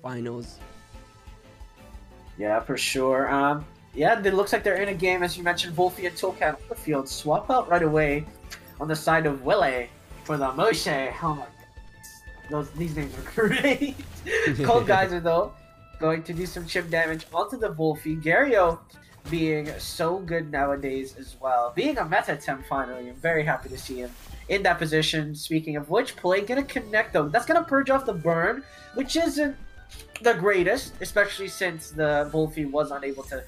finals. Yeah, for sure. Yeah, it looks like they're in a game, as you mentioned. 𝗏𝗶𝗴 and 𝗂𝘀𝗶𝗺 on the field. Swap out right away on the side of 𝗏𝗏 for the 𝗬𝗂𝗽. Oh my god. These names are great. 𝗂𝘀𝗶𝗺 though, going to do some chip damage onto the 𝗏𝗶𝗴. 𝗬𝗀𝗻 being so good nowadays as well. Being a meta temp finally. I'm very happy to see him in that position. Speaking of which, play gonna connect though. That's gonna purge off the burn, which isn't the greatest, especially since the 𝗏𝗶𝗴 was unable to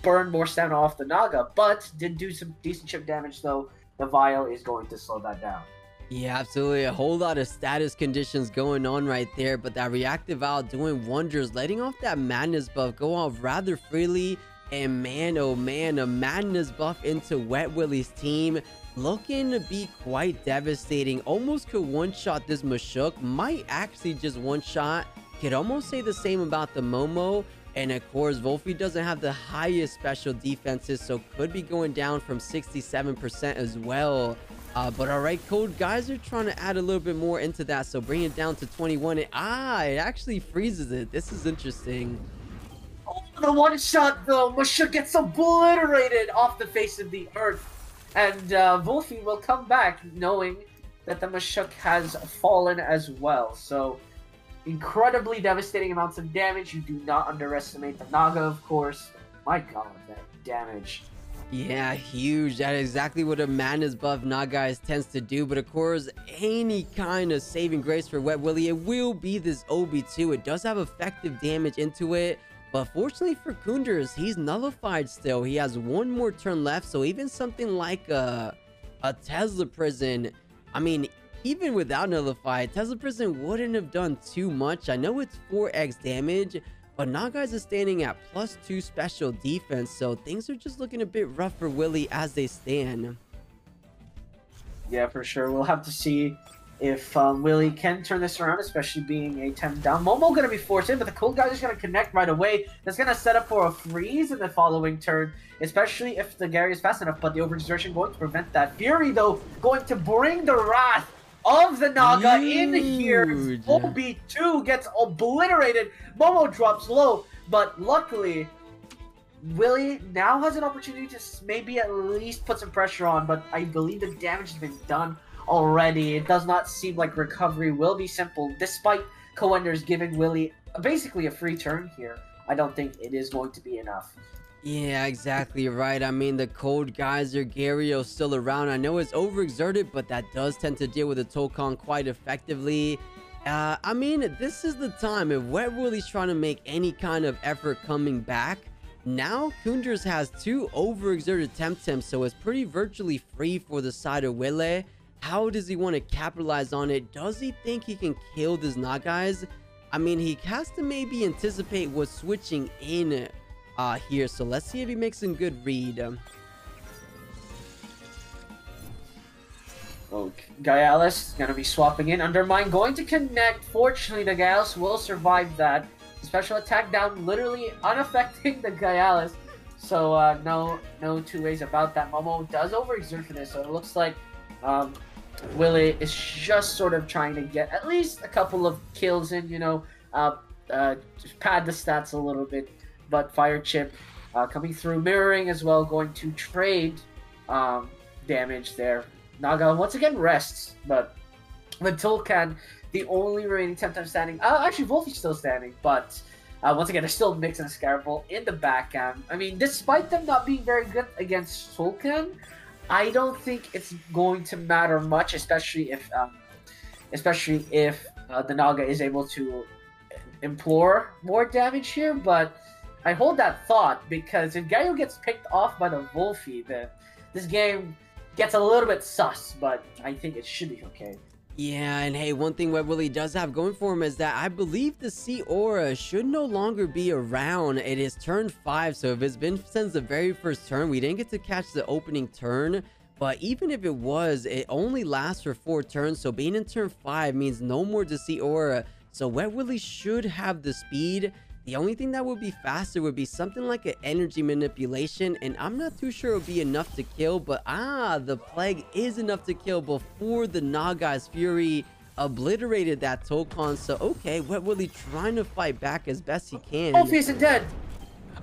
burn more stamina off the Naga, but did do some decent chip damage though. The vial is going to slow that down. Yeah, absolutely. A whole lot of status conditions going on right there, but that reactive vial doing wonders, letting off that madness buff go off rather freely. And man, oh man, a madness buff into 𝗏𝗏𝗧's team, looking to be quite devastating. Almost could one-shot this 𝗬𝗀𝗃, might actually just one-shot. Could almost say the same about the Momo. And of course, 𝗏𝗏𝗴 doesn't have the highest special defenses, so could be going down from 67% as well. But all right, 𝗂𝗀𝗃 are trying to add a little bit more into that, so bring it down to 21. And, it actually freezes it. This is interesting. Oh, the one shot though, 𝗬𝗃 gets obliterated off the face of the earth, and 𝗏𝗏𝗴 will come back knowing that the 𝗬𝗃 has fallen as well. So incredibly devastating amounts of damage. You do not underestimate the Naga, of course. My god, that damage. Yeah, huge. That is exactly what a madness buff Naga tends to do. But of course, any kind of saving grace for 𝗏𝗏𝗧, it will be this 𝗬𝗶2. It does have effective damage into it. But fortunately for Kunders, he's nullified still. He has one more turn left. So even something like a 𝗧𝗵𝗶𝗴, I mean, even without nullified, 𝗧𝗵𝗶𝗴 wouldn't have done too much. I know it's 4x damage, but Naga is standing at +2 special defense, so things are just looking a bit rough for 𝗏𝗏𝗧 as they stand. Yeah, for sure. We'll have to see if 𝗏𝗏𝗧 can turn this around, especially being a 10 down. Momo going to be forced in, but the 𝗂𝗀𝗃 is going to connect right away. That's going to set up for a freeze in the following turn, especially if the Gary is fast enough, but the overexertion going to prevent that. Fury, though, going to bring the wrath of the Naga in here. 𝗏𝗶𝗴2 gets obliterated. Momo drops low, but luckily 𝗏𝗏𝗧 now has an opportunity to maybe at least put some pressure on, but I believe the damage has been done already. It does not seem like recovery will be simple, despite 𝗂𝗀𝗃 giving 𝗏𝗏𝗧 basically a free turn here. I don't think it is going to be enough. Yeah, exactly right. I mean, the 𝗂𝗀𝗃 Gario still around. I know it's overexerted, but that does tend to deal with the Tokon quite effectively. I mean, this is the time. If 𝗏𝗏𝗧's trying to make any kind of effort coming back, now Kunders has 2 overexerted Temtem, so it's pretty virtually free for the side of 𝗏𝗏𝗧. How does he want to capitalize on it? Does he think he can kill this Naga? I mean, he has to maybe anticipate what's switching in here, so let's see if he makes a good read. Okay, 𝗬𝗃𝗧 is going to be swapping in. Undermine going to connect. Fortunately, the 𝗬𝗃𝗧 will survive that. Special attack down, literally unaffecting the 𝗬𝗃𝗧. So no two ways about that. Momo does overexert for this, so it looks like 𝗏𝗏𝗧 is just sort of trying to get at least a couple of kills in, just pad the stats a little bit. But Fire Chip coming through, mirroring as well, going to trade damage there. Naga once again rests, but with 𝗂𝗀𝗃, the only remaining Temtem standing. Actually, 𝗏𝗏𝗧's still standing, but once again, there's still Mix and 𝗧𝗵𝗃 in the back end. I mean, despite them not being very good against 𝗂𝗀𝗃, I don't think it's going to matter much, especially if the Naga is able to implore more damage here. But I hold that thought, because if Gaio gets picked off by the 𝗏𝗏𝗧, then this game gets a little bit sus, but I think it should be okay. Yeah, and hey, one thing 𝗏𝗏𝗧 does have going for him is that I believe the Sea Aura should no longer be around. It is turn 5, so if it's been since the very first turn, we didn't get to catch the opening turn. But even if it was, it only lasts for 4 turns, so being in turn 5 means no more to Sea Aura. So 𝗏𝗏𝗧 should have the speed. The only thing that would be faster would be something like an energy manipulation, and I'm not too sure it would be enough to kill, but the plague is enough to kill before the Naga's Fury obliterated that Tokon. So okay, 𝗵𝗶𝗴 trying to fight back as best he can. 𝗵𝗶𝗴 isn't dead.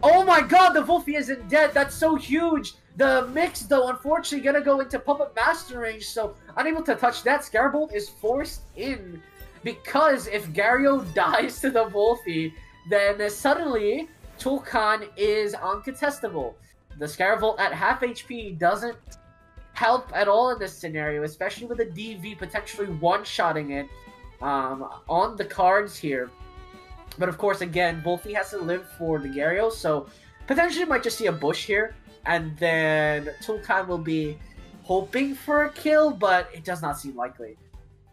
Oh my god, the 𝗵𝗶𝗴 isn't dead. That's so huge. The mix, though, unfortunately gonna go into Puppet Master range, so unable to touch that. 𝗧𝗵𝗵𝗶 is forced in, because if Gario dies to the 𝗵𝗶𝗴, then suddenly Tokon is uncontestable. The 𝗧𝗵𝗵𝗶 at half HP doesn't help at all in this scenario, especially with the DV potentially one-shotting it on the cards here. But of course, again, 𝗵𝗶𝗴 has to live for the Gario, so potentially might just see a bush here, and then Tokon will be hoping for a kill, but it does not seem likely.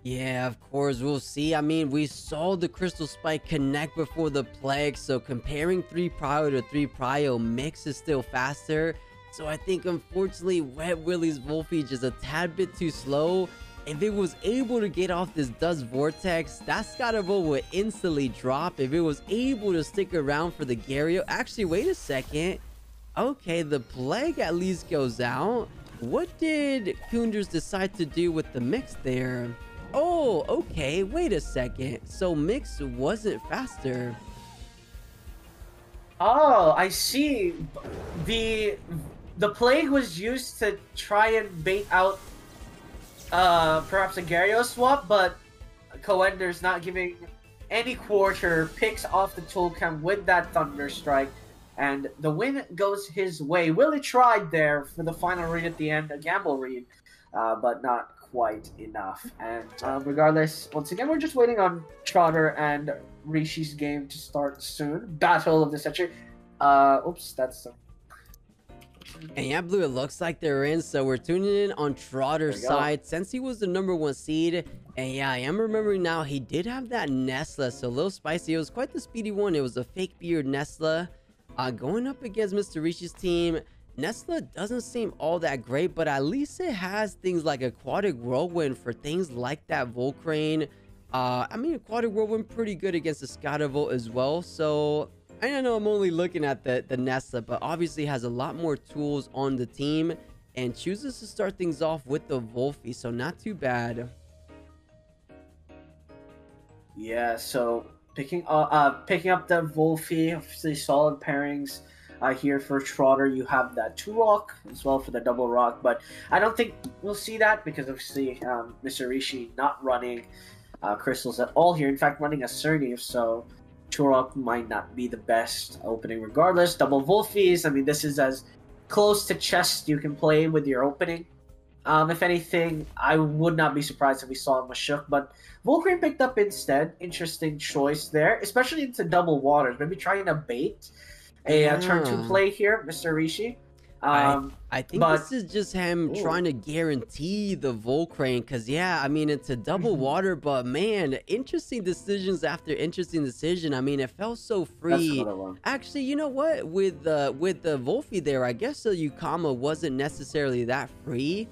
Yeah, of course, we'll see. I mean, we saw the Crystal Spike connect before the Plague, so comparing 3 Prio to 3 Prio, Mix is still faster. So I think, unfortunately, 𝗵𝗶𝗴's 𝗵𝗶𝗴 just a tad bit too slow. If it was able to get off this Dust Vortex, that 𝗧𝗵𝗵𝗶 would instantly drop. If it was able to stick around for the Gario. Actually, wait a second. Okay, the Plague at least goes out. What did 𝗂𝗀𝗎𝗃 decide to do with the Mix there? Oh, okay, wait a second. So Mix wasn't faster. Oh, I see. The Plague was used to try and bait out perhaps a Gario swap, but 𝗂𝗀𝗎𝗃's not giving any quarter, picks off the Tokon with that Thunder Strike, and the win goes his way. 𝗏𝗏 tried there for the final read at the end, a gamble read, but not quite enough. And regardless, once again, we're just waiting on Trotter and Rishi's game to start soon. Battle of the century. Oops, that's some. And yeah, Blue, it looks like they're in, so we're tuning in on Trotter's side since he was the #1 seed. And yeah, I am remembering now, he did have that Nesla, so a little spicy. It was quite the speedy one. It was a fake beard Nesla going up against Mr. Rishi's team. Nesla doesn't seem all that great, but at least it has things like Aquatic Whirlwind for things like that Volcrane. I mean, Aquatic Whirlwind pretty good against the 𝗧𝗵𝗵𝗶 as well. So I know I'm only looking at the Nesla, but obviously has a lot more tools on the team and chooses to start things off with the 𝗵𝗏𝗴, so not too bad. Yeah, so picking up the 𝗵𝗏𝗴, obviously solid pairings. Here for Trotter, you have that 2-rock as well for the double rock, but I don't think we'll see that because obviously Mr. Rishi not running crystals at all here. In fact, running a Cernive, so 2-rock might not be the best opening regardless. Double 𝗵𝗏𝗴s, I mean, this is as close to chest you can play with your opening. If anything, I would not be surprised if we saw Mashuk, but Volcrane picked up instead. Interesting choice there, especially into double waters. Maybe trying to bait a turn 2 play here, Mr. Rishi. I think this is just him trying to guarantee the Volcrane, because yeah, I mean, it's a double water, but man, interesting decisions after interesting decision. I mean, it felt so free. Actually, you know what, with the 𝗵𝗏𝗴 there, I guess the 𝗂𝗏𝗃 wasn't necessarily that free,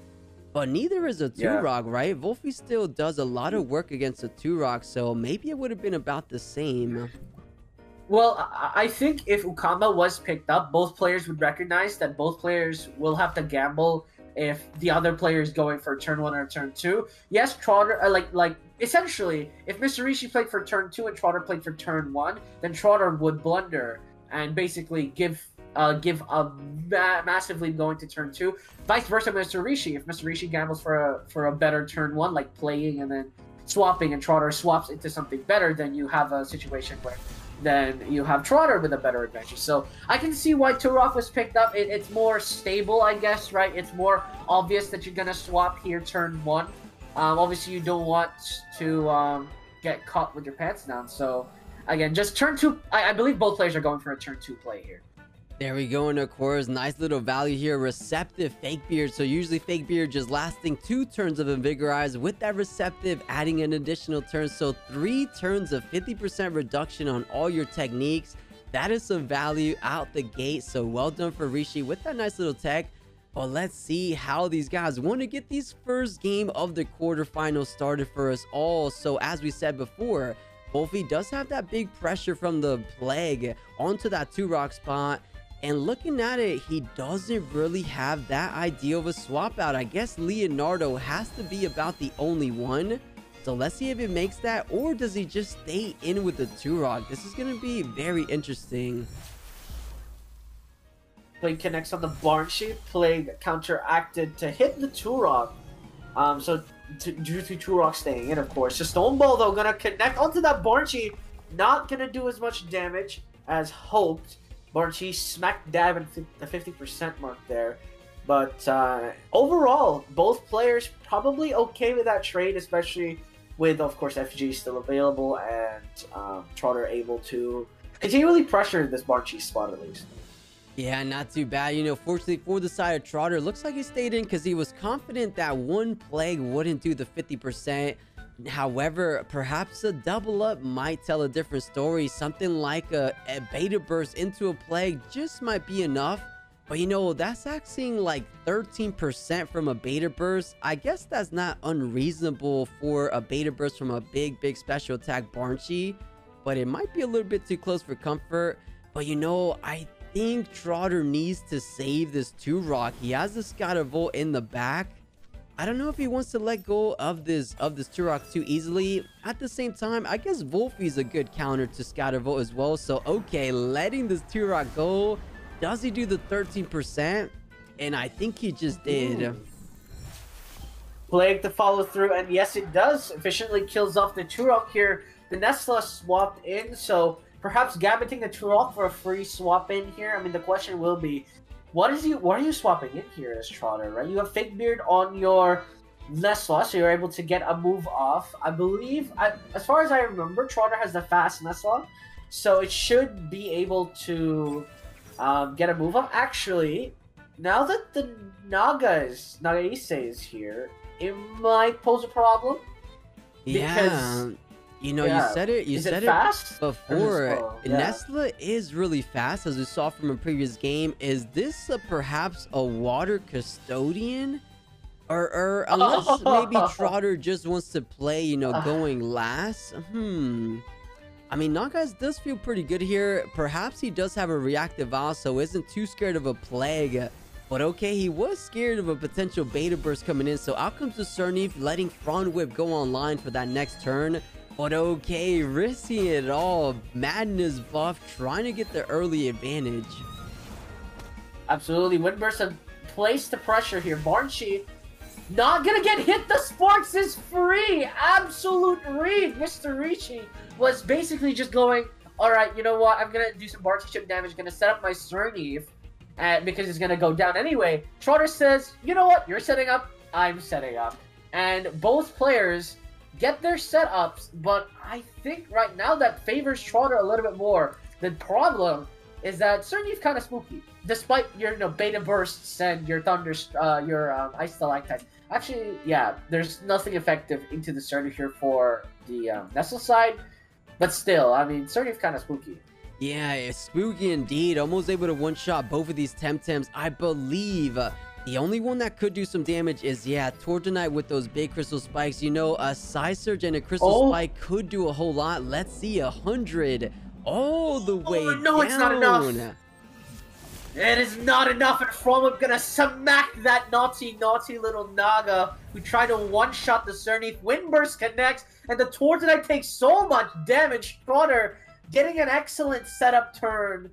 but neither is a 2-rock, right? 𝗵𝗏𝗴 still does a lot of work against a 2-rock, so maybe it would have been about the same. Well, I think if 𝗂𝗏𝗃 was picked up, both players would recognize that both players will have to gamble if the other player is going for turn 1 or turn 2. Yes, Trotter, like essentially, if Mr. Rishi played for turn 2 and Trotter played for turn 1, then Trotter would blunder and basically give a massive lead going to turn 2. Vice versa, Mr. Rishi. If Mr. Rishi gambles for a better turn 1, like playing and then swapping, and Trotter swaps into something better, then you have a situation where then you have Trotter with a better advantage. So I can see why 2-rock was picked up. It's more stable, I guess, right? It's more obvious that you're gonna swap here turn 1. Obviously, you don't want to get caught with your pants down. So again, just turn 2. I believe both players are going for a turn 2 play here. There we go, and of course, nice little value here. Receptive Fake Beard. So usually Fake Beard just lasting 2 turns of Invigorize. With that Receptive, adding an additional turn. So 3 turns of 50% reduction on all your techniques. That is some value out the gate. So well done for Rishi with that nice little tech. But let's see how these guys want to get these first game of the quarterfinals started for us all. So as we said before, 𝗵𝗏𝗴 does have that big pressure from the Plague onto that 2-rock spot. And looking at it, he doesn't really have that idea of a swap out. I guess Leonardo has to be about the only one. So let's see if it makes that, or does he just stay in with the 2-rock? This is going to be very interesting. Plague connects on the 𝗏𝗏𝗏, Plague counteracted to hit the 2-rock. So due to 2-rock staying in, of course. The Stone Ball, though, gonna connect onto that 𝗏𝗏𝗏, not gonna do as much damage as hoped. 𝗏𝗏𝗏 smack dab at the 50% mark there. But overall, both players probably okay with that trade, especially with, of course, FG still available and Trotter able to continually pressure this 𝗏𝗏𝗏 spot at least. Yeah, not too bad. You know, fortunately for the side of Trotter, looks like he stayed in because he was confident that one Plague wouldn't do the 50%. However, perhaps a double up might tell a different story. Something like a beta burst into a Plague just might be enough. But you know, that's actually like 13% from a beta burst. I guess that's not unreasonable for a beta burst from a big special attack 𝗏𝗏𝗏, but it might be a little bit too close for comfort. But you know, I think Trotter needs to save this 2-rock. He has the 𝗧𝗏𝗺 in the back. I don't know if he wants to let go of this 2-rock too easily. At the same time, I guess 𝗏𝗏𝗏 is a good counter to 𝗧𝗏𝗺 as well. So okay, letting this 2-rock go. Does he do the 13%? And I think he just did. Ooh. Plague to follow through, and yes, it does. Efficiently kills off the 2-rock here. The Nesla swapped in, so perhaps gambitting the 2-rock for a free swap in here. I mean, the question will be, what are you swapping in here as Trotter, right? You have Fake Beard on your Nesla, so you're able to get a move off. I believe, as far as I remember, Trotter has the fast Nesla, so it should be able to get a move off. Actually, now that the 𝗧𝗏𝗏𝗏 is here, it might pose a problem. Yeah. You know, yeah. you said it fast? Before. Yeah. Nesla is really fast, as we saw from a previous game. Is this perhaps a water custodian? Or unless maybe Trotter just wants to play, you know, going last? I mean, 𝗧𝗏𝗏𝗏 does feel pretty good here. Perhaps he does have a reactive owl, so isn't too scared of a Plague. But okay, he was scared of a potential beta burst coming in. So out comes the 𝗧𝗏𝗏𝗏, letting Front Whip go online for that next turn. But okay, risking it all. Madness buff, trying to get the early advantage. Absolutely. Windburst have placed the pressure here. 𝗏𝗏𝗏𝗏 not gonna get hit. The Sparks is free. Absolute read. 𝗬𝗏𝗏𝗏𝗏 was basically just going, alright, you know what? I'm gonna do some 𝗏𝗏𝗏𝗏 chip damage. Gonna set up my 𝗧𝗏𝗏𝗏 because it's gonna go down anyway. Trotter says, you know what? You're setting up. I'm setting up. And both players get their setups, but I think right now that favors Trotter a little bit more. The problem is that 𝗧𝗏𝗏𝗏𝗏 kind of spooky, despite your beta bursts and your thunder, your ice stalactite. Actually, yeah, there's nothing effective into the 𝗧𝗏𝗏𝗏𝗏 here for the Nestle side, but still, I mean, 𝗧𝗏𝗏𝗏𝗏 kind of spooky. Yeah, it's spooky indeed. Almost able to one-shot both of these Temtems. I believe the only one that could do some damage is, yeah, Tortonite with those big crystal spikes. You know, a Psy Surge and a crystal spike could do a whole lot. Let's see, 100 all the way down. No, it's not enough. It is not enough, and 𝗏𝗏𝗏𝗏𝗏 gonna smack that naughty little Naga who tried to one-shot the 𝗧𝗏𝗏𝗏𝗏. Windburst connects, and the Tortonite takes so much damage. Trotter getting an excellent setup turn,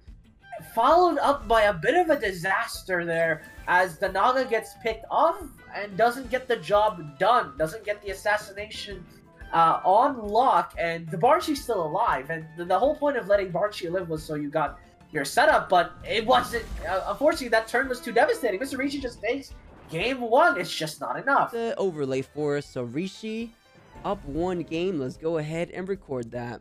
followed up by a bit of a disaster there as the Naga gets picked off and doesn't get the job done, doesn't get the assassination on lock, and the 𝗏𝗏𝗏𝗏𝗏's still alive. And the whole point of letting 𝗏𝗏𝗏𝗏𝗏 live was so you got your setup, but it wasn't. Unfortunately, that turn was too devastating. 𝗬𝗏𝗏𝗏𝗏𝗏 just takes game one. It's just not enough. The overlay for us. So Rishi up one game. Let's go ahead and record that.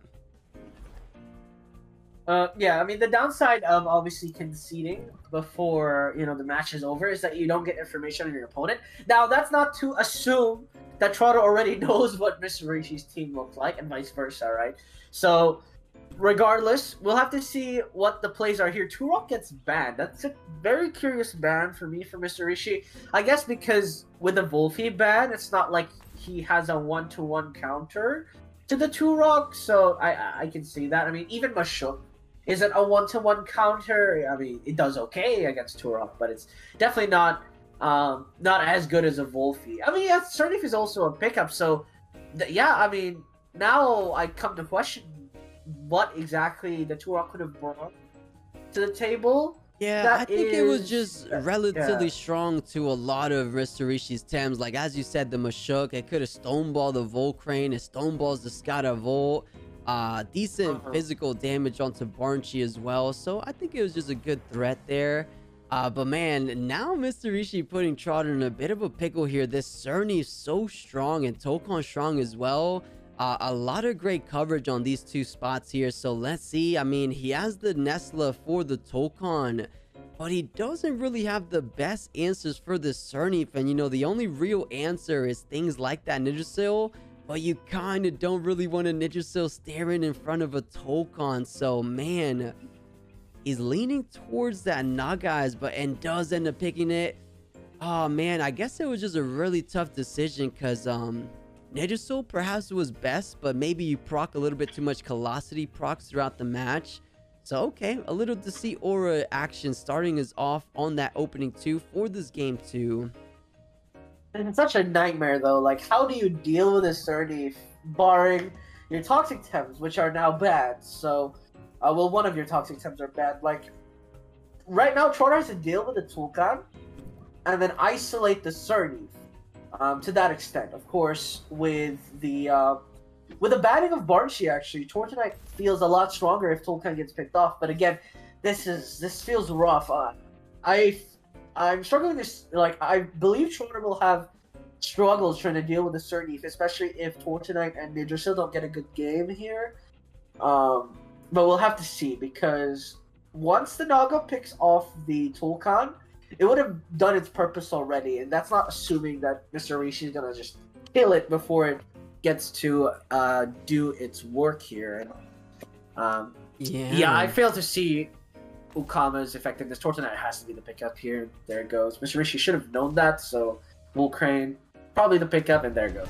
Yeah, I mean, the downside of obviously conceding before, you know, the match is over is that you don't get information on your opponent. Now, that's not to assume that Trotter already knows what Mr. Rishi's team looks like and vice versa, right? So, regardless, we'll have to see what the plays are here. 2-rock gets banned. That's a very curious ban for me for Mr. Rishi. I guess because with the 𝗏𝗏𝗏𝗏𝗏 ban, it's not like he has a one-to-one counter to the 2-rock, so I can see that. I mean, even Mashuk isn't a one-to-one counter. I mean, it does okay against 2-rock, but it's definitely not as good as a 𝗏𝗏𝗏𝗏𝗏. I mean, yeah, 𝗧𝗏𝗏𝗏𝗏𝗏 is also a pickup, so Yeah, I mean, now I come to question what exactly the Turok could have brought to the table. Yeah, I think it was just relatively strong to a lot of 𝗬𝗏𝗍𝗍's Thames. Like, as you said, the 𝗬𝗏, it could have stoneballed the 𝗧𝗏𝗀, it stoneballs the 𝗧𝗲𝗺. Decent physical damage onto 𝗵𝗀𝗍 as well. So I think it was just a good threat there. But man, now 𝗬𝗏𝗍𝗍 putting Trotter in a bit of a pickle here. This 𝗬𝗏 is so strong and Tokon strong as well. A lot of great coverage on these two spots here. So let's see. I mean, he has the Nesla for the Tokon, but he doesn't really have the best answers for this 𝗬𝗏. And you know, the only real answer is things like that Ninjasil. But you kind of don't really want a Ninjasil staring in front of a Tokon. So man, he's leaning towards that Nagai's, and does end up picking it. Oh man, I guess it was just a really tough decision because Ninjasil perhaps was best, but maybe you proc a little bit too much Callosity procs throughout the match. So okay, a little Deceit Aura action starting us off on that opening 2 for this game 2. It's such a nightmare though. Like, how do you deal with this 𝗬𝗏 barring your Toxic Tems, which are now bad? So, well, one of your Toxic Tems are bad. Like, right now, Trotter has to deal with the Tulkan and then isolate the 𝗬𝗏. To that extent, of course, with the banning of 𝗵𝗀𝗍, actually, Tortonite feels a lot stronger if Tulkan gets picked off. But again, this feels rough. I'm struggling this. Like, I believe Trotter will have struggles trying to deal with the 𝗬𝗏, especially if Tortonite and Ninjasil don't get a good game here. But we'll have to see, because once the Naga picks off the Tulkan, it would have done its purpose already, and that's not assuming that Mr. Rishi is gonna just kill it before it gets to do its work here. Yeah, I fail to see 𝗂𝗏𝗃's effectiveness. Tortonite has to be the pickup here. There it goes. Mr. Rishi should have known that, so 𝗂𝗏𝗀 probably the pickup, and there it goes.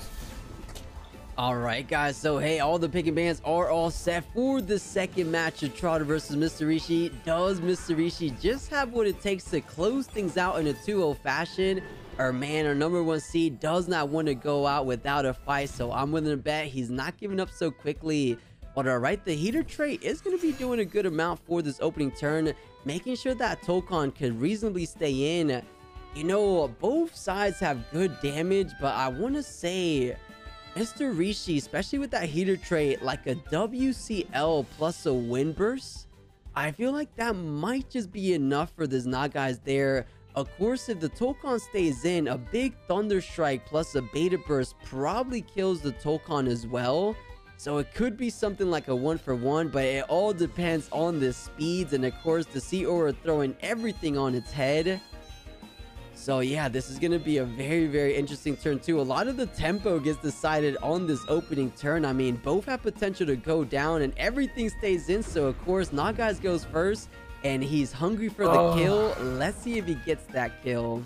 All right, guys. So, hey, all the picking bands are all set for the second match of Trotter versus Mr. Rishi. Does Mr. Rishi just have what it takes to close things out in a 2-0 fashion? Or, man, our #1 seed does not want to go out without a fight. So, I'm willing to bet he's not giving up so quickly. But, all right, the heater trait is going to be doing a good amount for this opening turn, making sure that Tokon could reasonably stay in. You know, both sides have good damage, but I want to say Mr. Rishi, especially with that heater trait, like a WCL plus a wind burst, I feel like that might just be enough for this Nagai's there. Of course, if the Tokon stays in, a big Thunder Strike plus a Beta Burst probably kills the Tokon as well. So it could be something like a 1-for-1, but it all depends on the speeds, and of course the Deceit Aura throwing everything on its head. So yeah, this is going to be a very, very interesting turn too. A lot of the tempo gets decided on this opening turn. I mean, both have potential to go down and everything stays in. So of course, Nagai's goes first and he's hungry for the kill. Let's see if he gets that kill.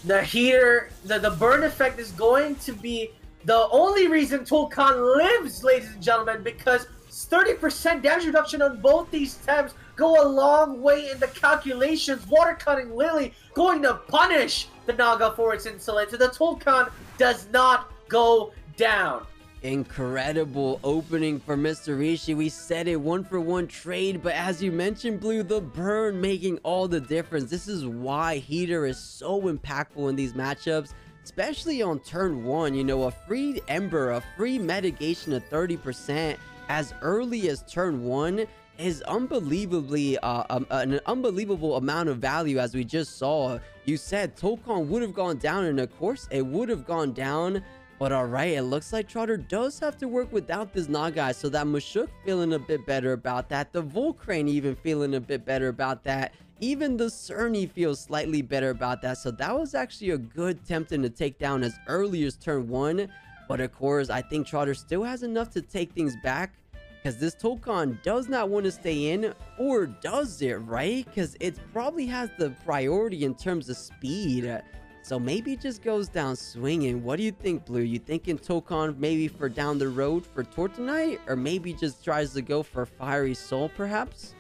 The heater, the burn effect is going to be the only reason Tulkan lives, ladies and gentlemen, because 30% damage reduction on both these Tems go a long way in the calculations. Water Cutting Lily going to punish the Naga for its insolence. The Tulkan does not go down. Incredible opening for Mr. Rishi. We said it, 1-for-1 trade, but as you mentioned, Blue, the burn making all the difference. This is why heater is so impactful in these matchups, especially on turn 1. You know, a free Ember, a free mitigation of 30% as early as turn 1 is unbelievably an unbelievable amount of value. As we just saw, you said Tokon would have gone down, and of course it would have gone down. But all right, it looks like Trotter does have to work without this Nagai, so that 𝗬𝗏 feeling a bit better about that, the 𝗧𝗏𝗀 even feeling a bit better about that, even the 𝗬𝗏𝗀 feels slightly better about that. So that was actually a good Temptem to take down as early as turn 1. But of course, I think Trotter still has enough to take things back, because this Tokon does not want to stay in, or does it, right? Because it probably has the priority in terms of speed. So maybe it just goes down swinging. What do you think, Blue? You thinking Tokon maybe for down the road for Tortonite? Or maybe just tries to go for Fiery Soul, perhaps?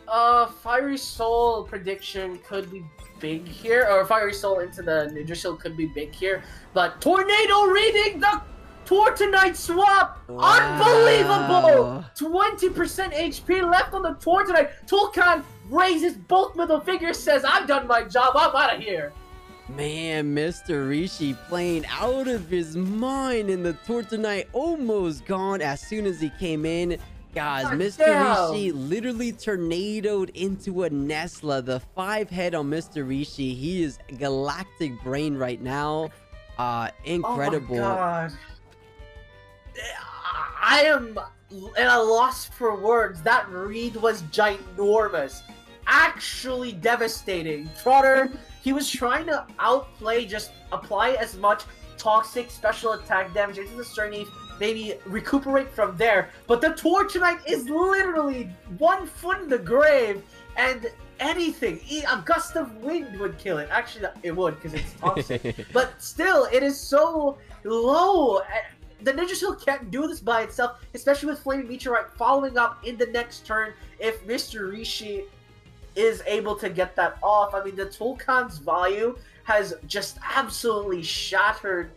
Fiery Soul prediction could be big here, or Fiery Soul into the Yggdrasil could be big here, but Tornado reading the Tortonite swap! Wow. Unbelievable! 20% HP left on the Tortonite. Tulkan raises both middle fingers, says, I've done my job, I'm out of here. Man, 𝗧𝗵𝗶𝗶𝗴 playing out of his mind, and the Tortonite almost gone as soon as he came in. Guys, 𝗧𝗵𝗶𝗶𝗴 literally tornadoed into a Nesla. The 5-head on 𝗧𝗵𝗶𝗶𝗴. He is galactic brain right now. Incredible. Oh my God. I am at a loss for words. That read was ginormous. Actually devastating. Trotter, he was trying to outplay, just apply as much toxic special attack damage into the 𝗧𝗵𝗶𝗴, maybe recuperate from there. But the Tortonite is literally 1 foot in the grave, and anything, a gust of wind would kill it. Actually, it would, because it's toxic. But still, it is so low. The Yggdrasil can't do this by itself, especially with Flaming Meteorite following up in the next turn if 𝗧𝗵𝗶𝗶𝗴 is able to get that off. I mean, the Tulkan's value has just absolutely shattered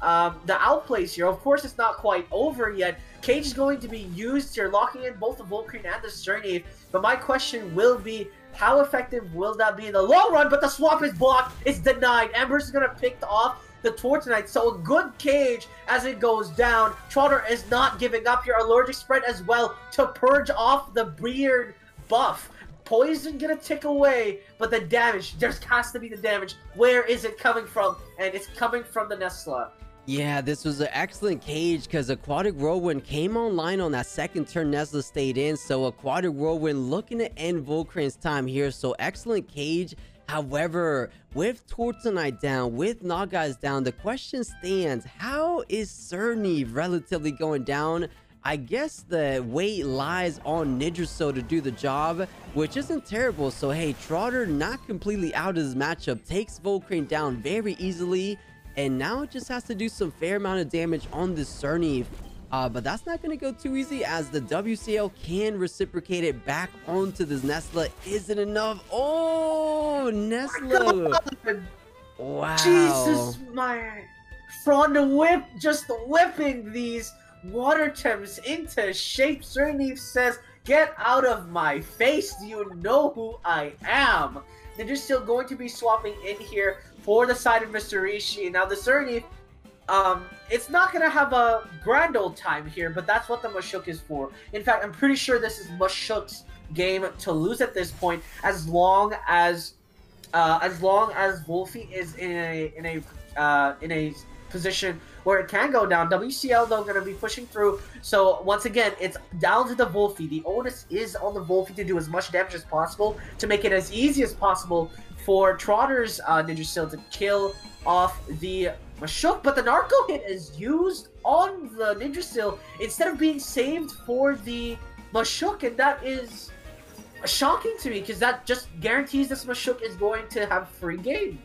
the outplays here. Of course, it's not quite over yet. Cage is going to be used here, locking in both the Volcrane and the 𝗧𝗵𝗶𝗴. But my question will be, how effective will that be in the long run? But the swap is blocked. It's denied. Embers is going to pick off the Tortonite. So a good Cage as it goes down. Trotter is not giving up here. Allergic spread as well to purge off the Beard buff. Poison gonna tick away, but the damage, there has to be the damage. Where is it coming from? And it's coming from the Nesla. Yeah, this was an excellent Cage because Aquatic Whirlwind came online on that second turn. Nesla stayed in, so Aquatic Whirlwind looking to end Volcrane's time here. So excellent Cage. However, with Tortonite down, with Nagai's down, the question stands, how is 𝗧𝗵𝗵𝗴 relatively going down? I guess the weight lies on Yggdrasil to do the job, which isn't terrible. So hey, Trotter not completely out of this matchup, takes Volcrane down very easily, and now it just has to do some fair amount of damage on this 𝗧𝗵𝗵𝗴. But that's not going to go too easy, as the WCL can reciprocate it back onto this Nesla. Isn't enough. Oh, Nesla. Wow. Jesus, my Frond Whip just whipping these water temps into shape. 𝗧𝗵𝗵𝗴 says, get out of my face. Do you know who I am? They're just still going to be swapping in here for the side of 𝗧𝗵𝗶𝗴. Now the 𝗧𝗵𝗵𝗴, it's not going to have a grand old time here, but that's what the Mashuk is for. In fact, I'm pretty sure this is Mashuk's game to lose at this point, as long as Wolfie is in a position where it can go down. WCL, though, going to be pushing through. So, once again, it's down to the Wolfie. The onus is on the Wolfie to do as much damage as possible to make it as easy as possible for Trotter's Yggdrasil to kill off the Mashuk. But the Narco hit is used on the Yggdrasil instead of being saved for the Mashuk, and that is shocking to me, because that just guarantees this Mashuk is going to have free game.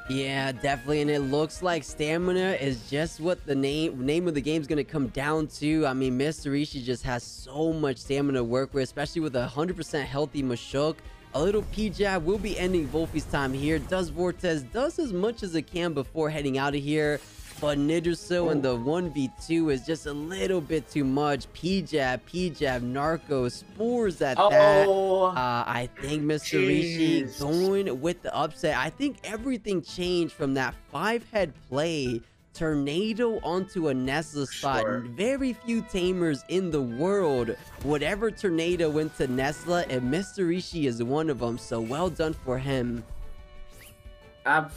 Yeah, definitely, and it looks like stamina is just what the name of the game is going to come down to. I mean, 𝗧𝗵𝗶𝗶𝗴 just has so much stamina to work with, especially with a 100% healthy Mashuk. A little P-Jab will be ending Wolfie's time here. Does Vortex, does as much as it can before heading out of here. But Yggdrasil and the 1v2 is just a little bit too much. P-Jab, Narco, Spores at that. I think 𝗧𝗵𝗶𝗶𝗴 going with the upset. I think everything changed from that 5-head play. Tornado onto a Nesla spot. Sure. Very few tamers in the world would ever tornado into Nesla, and 𝗧𝗵𝗶𝗶𝗴 is one of them. So well done for him.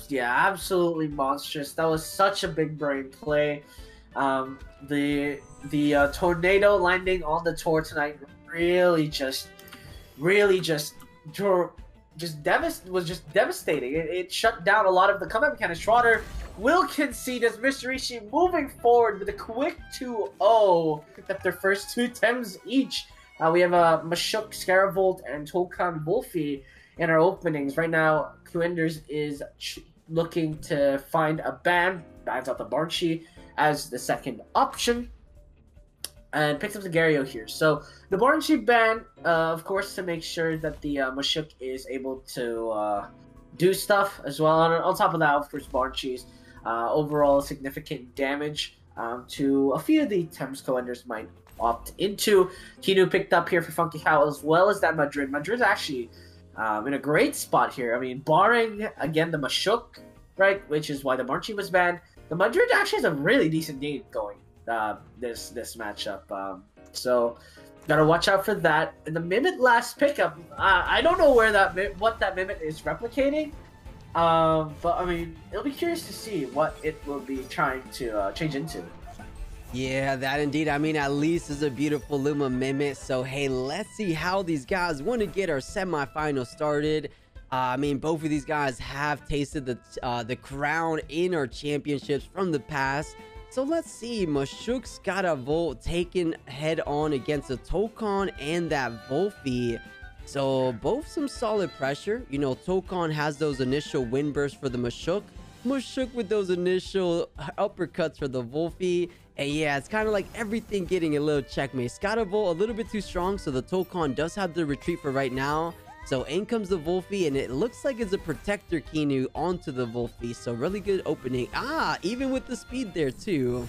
Yeah, absolutely monstrous. That was such a big brain play. The tornado landing on the Tortonite was just devastating. It shut down a lot of the comeback mechanics. Trotter will concede as 𝗧𝗵𝗶𝗶𝗴 moving forward with a quick 2-0. Picked up their first 2 Tems each. We have a Mashuk, Scaravolt, and Tulkan Wolfie in our openings. Right now, Kuenders is looking to find a bans out the 𝗏𝗏𝗏𝗏 as the second option. and picks up the Gario here. So the Barnsheep ban, of course, to make sure that the Mashuk is able to do stuff as well. On top of that, of course, Barnshee's overall significant damage to a few of the Thames co-enders might opt into. Kinu picked up here for 𝗵𝗶𝗴 as well as that Madrid. Madrid's actually in a great spot here. I mean, barring, again, the Mashuk, right, which is why the Barnsheep was banned, the Madrid actually has a really decent game going this matchup. So gotta watch out for that. And the Mimit last pickup, I don't know where what that Mimit is replicating, but I mean, it'll be curious to see what it will be trying to change into. Yeah, that indeed. I mean, at least is a beautiful Luma Mimit. So, hey, let's see how these guys want to get our semifinal started. I mean, both of these guys have tasted the crown in our championships from the past. So, let's see. Mashuk's got a Volt taken head on against a Tokan and that 𝗏𝗶𝗴. So, both some solid pressure. You know, Tokan has those initial wind bursts for the Mashuk. Mashuk with those initial uppercuts for the 𝗏𝗏𝗴. And yeah, it's kind of like everything getting a little checkmate. 𝗧𝗵𝗺 a little bit too strong, so the Tokan does have the retreat for right now. So in comes the 𝗏𝗏𝗴, and it looks like it's a protector Kinu onto the 𝗏𝗏𝗴. So really good opening. Even with the speed there too.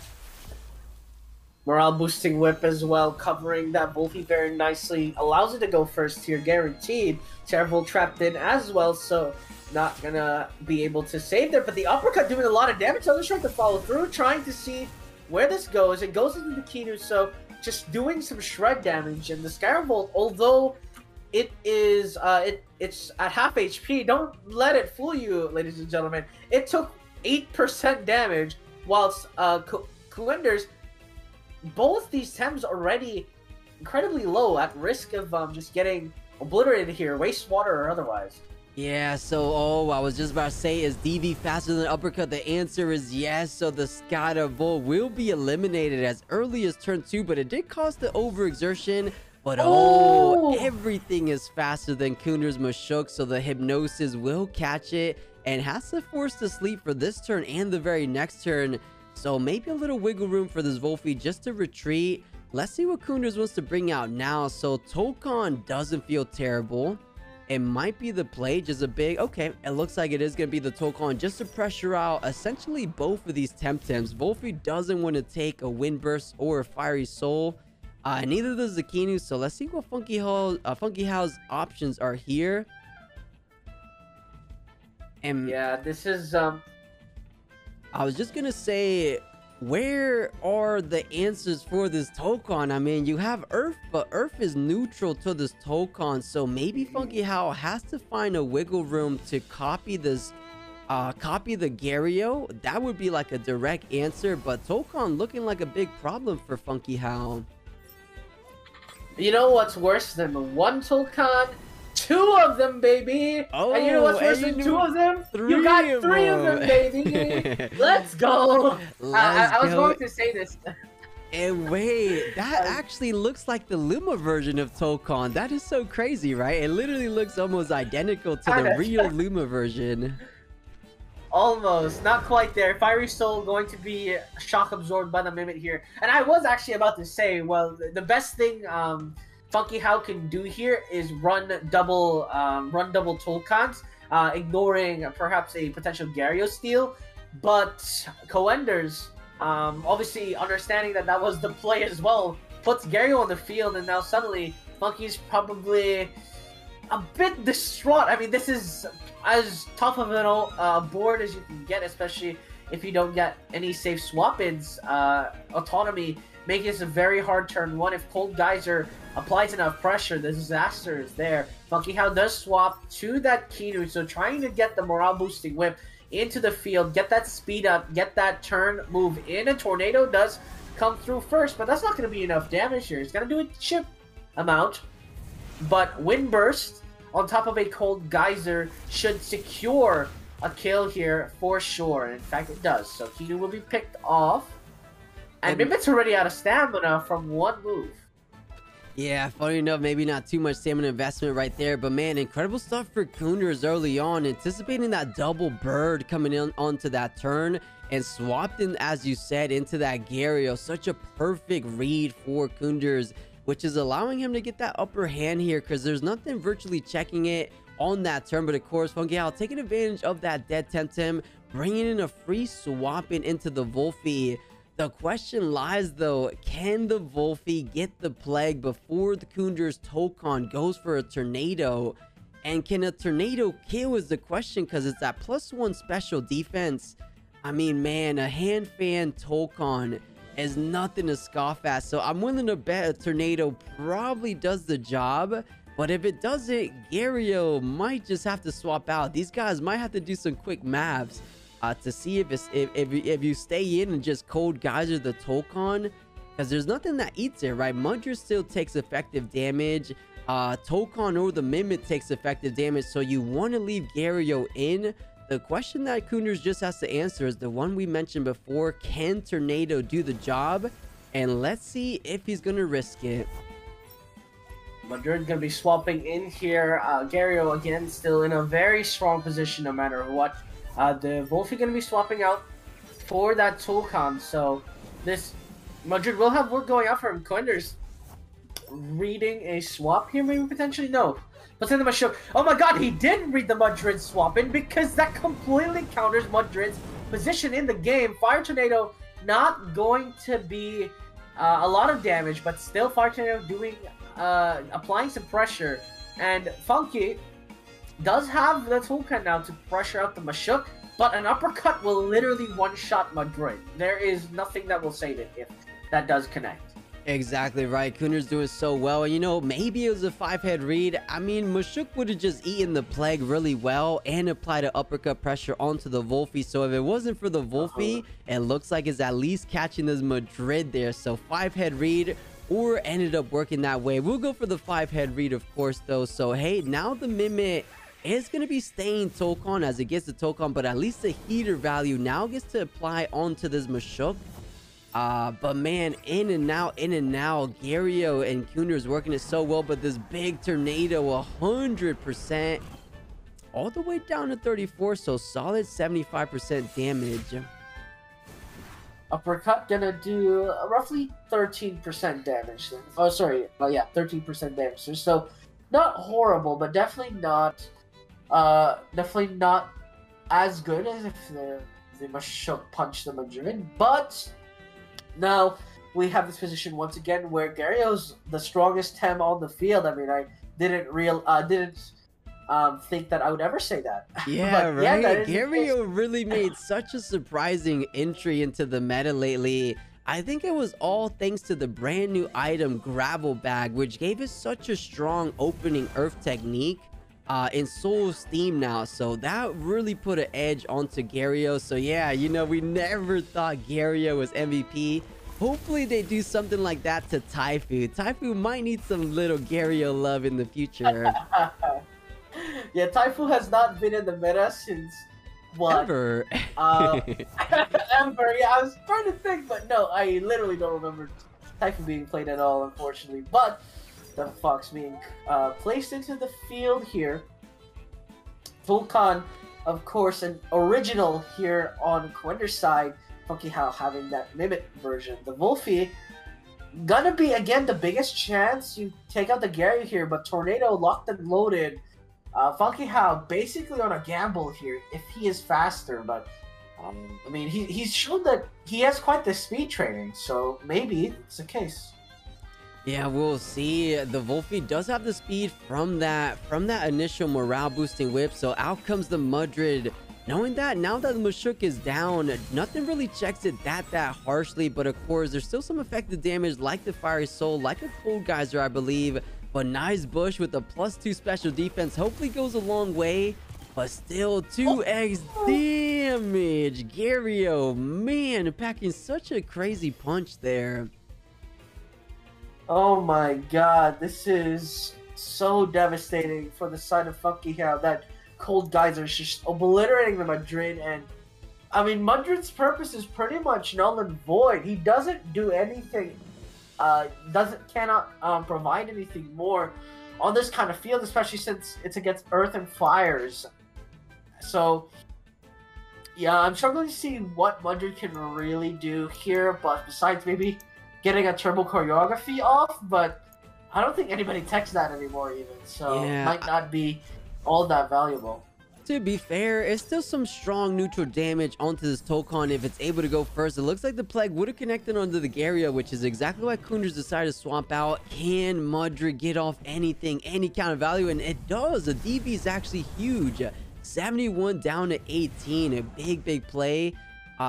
Morale boosting whip as well, covering that 𝗏𝗏𝗴 very nicely. Allows it to go first here, guaranteed. Terrible trapped in as well, so not gonna be able to save there. But the uppercut doing a lot of damage. Other trying to follow through, trying to see where this goes. It goes into the Kinu, so just doing some shred damage. And the Skyrim, although it is it's at half HP, don't let it fool you, ladies and gentlemen. It took 8% damage, whilst co-enders, both these Thames already incredibly low, at risk of just getting obliterated here, wastewater or otherwise. Yeah, so, I was just about to say, is DV faster than uppercut? The answer is yes, so the 𝗧𝗵𝗺 will be eliminated as early as turn 2, but it did cost the overexertion. But everything is faster than Kunder's Mashuk, so the Hypnosis will catch it and has to force to sleep for this turn and the very next turn. So maybe a little wiggle room for this 𝗏𝗏𝗴 just to retreat. Let's see what Kunders wants to bring out now. So Tokan doesn't feel terrible. It might be the play, just a big... Okay, it looks like it is going to be the Tokan just to pressure out essentially both of these Temtems. 𝗏𝗏𝗴 doesn't want to take a Wind Burst or a Fiery Soul. Neither does the Kinu, so let's see what 𝗵𝗶𝗴's options are here. And yeah, this is... I was just going to say... Where are the answers for this Tokan? I mean, you have Earth, but Earth is neutral to this Tokan, so maybe 𝗵𝗶𝗴 has to find a wiggle room to copy this, copy the Gario. That would be like a direct answer, but Tokan looking like a big problem for 𝗵𝗶𝗴. You know what's worse than one Tokan? 2 of them, baby! And you know what's worse than 2 of them? You got 3 of them, baby! Let's go! I was going to say this. And wait, that actually looks like the Luma version of Tokan. That is so crazy, right? It literally looks almost identical to the real Luma version. Almost. Not quite there. Fiery Soul going to be shock absorbed by the Mimit here. And I was actually about to say, well, the best thing... 𝗵𝗶𝗴 can do here is run double Tokans, ignoring perhaps a potential Gario steal. But co-enders, obviously understanding that was the play as well, puts Gario on the field, and now suddenly 𝗵𝗶𝗴's probably a bit distraught. I mean, this is as tough of a board as you can get, especially if you don't get any safe swap-ins. Autonomy making this a very hard turn 1. If Cold Geyser applies enough pressure, the disaster is there. 𝗵𝗶𝗴 does swap to that Kinu, so trying to get the morale boosting whip into the field, get that speed up, get that turn move in, and Tornado does come through first, but that's not going to be enough damage here. It's going to do a chip amount, but Wind Burst on top of a Cold Geyser should secure a kill here for sure, and in fact it does. So Kinu will be picked off. And Mimit's already out of stamina from 1 move. Yeah, funny enough, maybe not too much stamina investment right there, but man, incredible stuff for Kunders early on, anticipating that double bird coming in onto that turn and swapped in, as you said, into that Ghariyo. Such a perfect read for Kunders, which is allowing him to get that upper hand here because there's nothing virtually checking it on that turn. But of course, 𝗏𝗏𝗃 taking advantage of that dead Temtem, bringing in a free swapping into the 𝗏𝗏𝗃. The question lies though, can the 𝗏𝗏𝗃 get the plague before the Kunders Tokan goes for a tornado? And can a tornado kill is the question, because it's that +1 special defense. I mean, man, a hand fan Tokan is nothing to scoff at. So I'm willing to bet a tornado probably does the job. But if it doesn't, Ghariyo might just have to swap out. These guys might have to do some quick maths to see if you stay in and just cold geyser the Tokan, because there's nothing that eats it, right? Mudra still takes effective damage. Tokan or the Mimic takes effective damage, so you want to leave Ghariyo in. The question that Kunders just has to answer is the one we mentioned before: can Tornado do the job? And let's see if he's gonna risk it. Madrid gonna be swapping in here. Ghariyo again still in a very strong position no matter what. The 𝗏𝗏𝗃 gonna be swapping out for that Tokan, so this Madrid will have work going out for him. Kunders reading a swap here, maybe potentially? No. But then the Mashuk. Oh my god, he did read the Madrid swap in, because that completely counters Madrid's position in the game. Fire Tornado not going to be a lot of damage, but still Fire Tornado doing applying some pressure. And Funky does have the toolkit now to pressure out the Mashuk, but an uppercut will literally one-shot Madrid. There is nothing that will save it if that does connect. Exactly right. Kunders doing so well. And you know, maybe it was a 5-head read. I mean, Mashuk would have just eaten the plague really well and applied an uppercut pressure onto the 𝗏𝗏𝗃. So if it wasn't for the 𝗏𝗏𝗃, it looks like it's at least catching this Madrid there. So 5-head read, or ended up working that way. We'll go for the 5-head read, of course, though. So hey, now the Mimic is going to be staying Tokan as it gets the Tokan, but at least the heater value now gets to apply onto this Mashuk. But man, in and out, Ghariyo and Kunders working it so well, but this big tornado, 100%, all the way down to 34, so solid 75% damage. Uppercut gonna do roughly 13% damage. Oh, sorry. Oh, yeah, 13% damage. So, not horrible, but definitely not as good as if the Mashuk punched the Madrid. But now we have this position once again where Ghariyo's the strongest Tem on the field. I mean, I didn't think that I would ever say that. Yeah, right. Yeah, Ghariyo really made such a surprising entry into the meta lately. I think it was all thanks to the brand new item Gravel Bag, which gave us such a strong opening earth technique in Soul Steam now. So that really put an edge onto Ghariyo. So yeah, you know, we never thought Ghariyo was MVP. Hopefully they do something like that to 𝗏𝗏𝗃. 𝗏𝗏𝗃 might need some little Ghariyo love in the future. Yeah, 𝗏𝗏𝗃 has not been in the meta since what? Ever. Ever. Yeah, I was trying to think, but no, I literally don't remember 𝗏𝗏𝗃 being played at all, unfortunately. But the Fox being placed into the field here. Vulcan, of course, an original here on Kunders' side. 𝗏𝗏𝗃 having that Mimic version. The 𝗏𝗏𝗃 gonna be again the biggest chance you take out the Ghariyo here, but Tornado locked and loaded. 𝗏𝗏𝗃 basically on a gamble here if he is faster, but I mean he's shown that he has quite the speed training, so maybe it's the case. Yeah, we'll see. The 𝗏𝗏𝗃 does have the speed from that initial morale boosting whip, so out comes the Madrid. Knowing that now that the Mashuk is down, nothing really checks it that harshly, but of course there's still some effective damage like the Fiery Soul, like a Cold Geyser, I believe. But nice Bush with a +2 special defense hopefully goes a long way, but still 2x damage. Ghariyo, man, packing such a crazy punch there. Oh my god, this is so devastating for the side of 𝗏𝗏𝗃. That Cold Geyser is just obliterating the Madrid, and I mean Madrid's purpose is pretty much null and void. He doesn't do anything cannot provide anything more on this kind of field, especially since it's against Earth and Fires. So yeah, I'm struggling to see what Mudrid can really do here, but besides maybe getting a turbo choreography off, but I don't think anybody techs that anymore even, so yeah, it might not be all that valuable. To be fair, it's still some strong neutral damage onto this Tokon if it's able to go first. It looks like the Plague would have connected onto the Gario, which is exactly why Kunders decided to swap out. Can Mudrid get off anything, any kind of value? And it does. The DV is actually huge. 71 down to 18. A big play.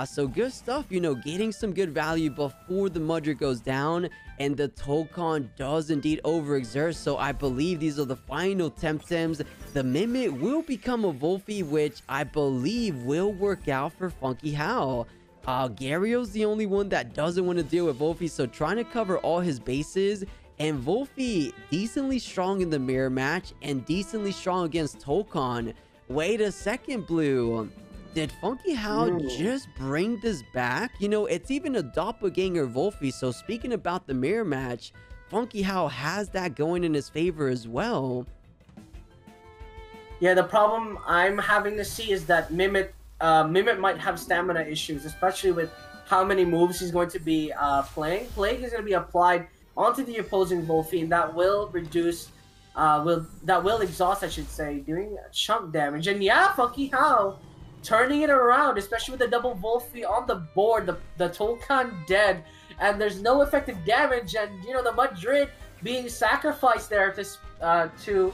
So good stuff, you know, getting some good value before the Mudrid goes down. And the Tokon does indeed overexert, so I believe these are the final Temtems. The Mimic will become a Wolfie, which I believe will work out for 𝗵𝗵𝗆. Gario's the only one that doesn't want to deal with Wolfie, so trying to cover all his bases. And Wolfie, decently strong in the mirror match and decently strong against Tokon. Wait a second, Blue. Did 𝗵𝗵𝗆 just bring this back? You know, it's even a doppelganger Wolfie. So speaking about the mirror match, 𝗵𝗵𝗆 has that going in his favor as well. Yeah, the problem I'm having to see is that Mimic might have stamina issues, especially with how many moves he's going to be playing. Plague is going to be applied onto the opposing Wolfie, and that will reduce, that will exhaust, I should say, doing chunk damage. And yeah, 𝗵𝗵𝗆 turning it around, especially with the double Wolfie on the board, the Tokon dead, and there's no effective damage, and you know the Mudrid being sacrificed there to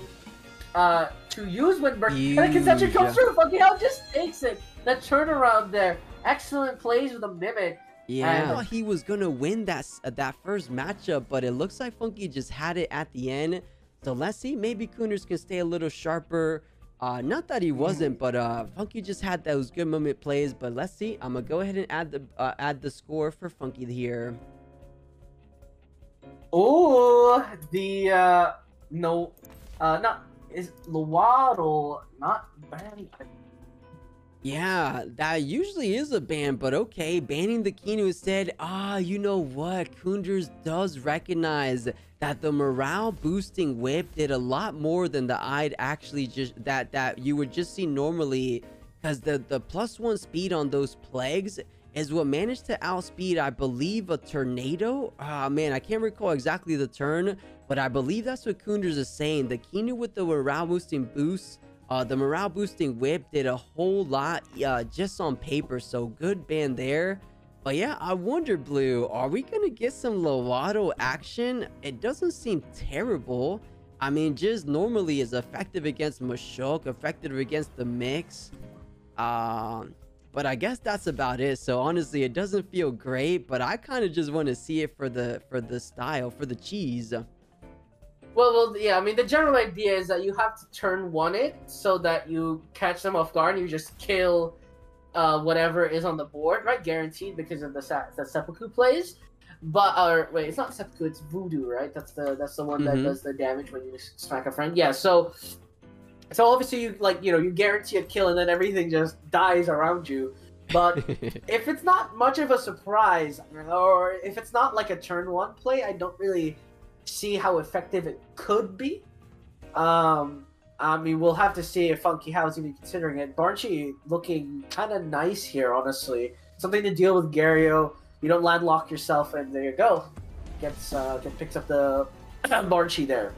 use Windburst, and the concentric comes through. 𝗵𝗵𝗆 just takes it. The turnaround there, excellent plays with the Mimic. Yeah, I thought he was gonna win that first matchup, but it looks like 𝗵𝗵𝗆 just had it at the end. So let's see, maybe Kunders can stay a little sharper. Not that he wasn't, but 𝗵𝗵𝗆 just had those good moment plays. But let's see. I'm gonna go ahead and add the score for 𝗵𝗵𝗆 here. Oh, the not is 𝗧𝗏 not banned. Yeah, that usually is a ban, but okay, banning the Kinu instead. You know what? Kunders does recognize that the morale boosting whip did a lot more than the I'd actually just that you would just see normally, because the +1 speed on those plagues is what managed to outspeed, I believe, a tornado. Man, I can't recall exactly the turn, but I believe that's what Kunders is saying. The Kinu with the morale boosting boost, the morale boosting whip did a whole lot just on paper, so good ban there. But yeah, I wonder, Blue, are we gonna get some 𝗧𝗏 action? It doesn't seem terrible. I mean, just normally is effective against Mashok, effective against the mix. But I guess that's about it. So honestly, it doesn't feel great, but I kind of just want to see it for the style, for the cheese. Well, yeah, I mean, the general idea is that you have to turn 1 it so that you catch them off guard and you just kill whatever is on the board, right? Guaranteed, because of the seppuku plays. But wait, it's not seppuku, it's voodoo, right? That's the one that does the damage when you smack a friend. Yeah, so obviously you guarantee a kill and then everything just dies around you. But if it's not much of a surprise, or if it's not like a turn 1 play, I don't really see how effective it could be. I mean, we'll have to see if 𝗵𝗆𝗆 is even considering it. 𝗵𝗏𝗆 looking kind of nice here, honestly. Something to deal with Gario. You don't landlock yourself, and there you go. Picks up the 𝗵𝗏𝗆 there.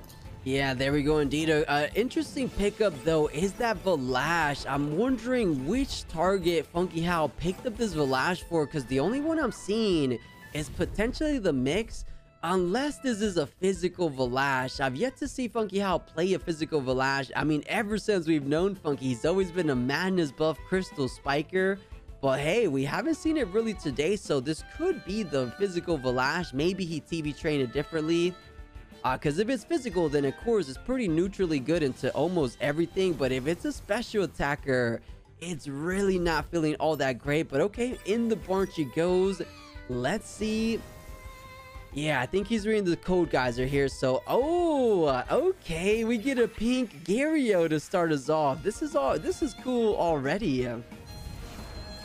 Yeah, there we go indeed. Interesting pickup though is that 𝗏𝗏𝗏. I'm wondering which target 𝗵𝗵𝗆𝗆 picked up this 𝗏𝗏𝗏 for, because the only one I'm seeing is potentially the mix. Unless this is a physical 𝗏𝗏𝗏. I've yet to see 𝗵𝗵𝗆𝗆 play a physical 𝗏𝗏𝗏. I mean, ever since we've known 𝗵𝗵𝗆, he's always been a madness buff crystal spiker. But hey, we haven't seen it really today, so this could be the physical 𝗏𝗏𝗏. Maybe he TV trained it differently. Because if it's physical, then of course it's pretty neutrally good into almost everything. But if it's a special attacker, it's really not feeling all that great. But okay, in the 𝗵𝗏𝗆 goes. Let's see. Yeah, I think he's reading the code geyser here. So, okay, we get a pink Gario to start us off. This is cool already.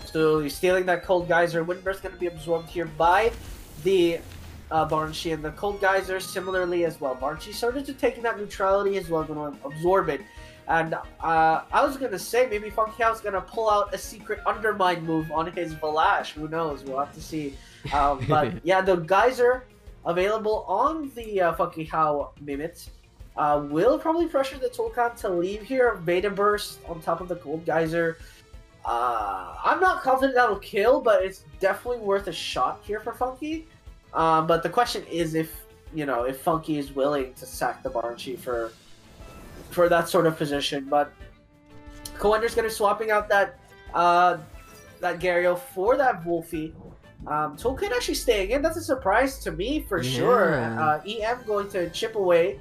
So you're stealing that cold geyser. Windburst going to be absorbed here by the 𝗏𝗠𝗀, and the Cold Geyser similarly as well. 𝗏𝗠𝗀 started to take that neutrality as well, going to absorb it. And I was going to say maybe 𝗏𝗀𝗆's going to pull out a secret Undermine move on his 𝗏𝗏. Who knows? We'll have to see. But yeah, the Geyser available on the 𝗏𝗏𝗆 Mimic will probably pressure the Tolkien to leave here. Beta Burst on top of the Cold Geyser. I'm not confident that'll kill, but it's definitely worth a shot here for Funky. But the question is if Funky is willing to sack the 𝗏𝗠𝗀 for that sort of position. But Coender's going to be swapping out that Gario for that Wolfie. Tolkien actually staying in. That's a surprise to me for sure. EM going to chip away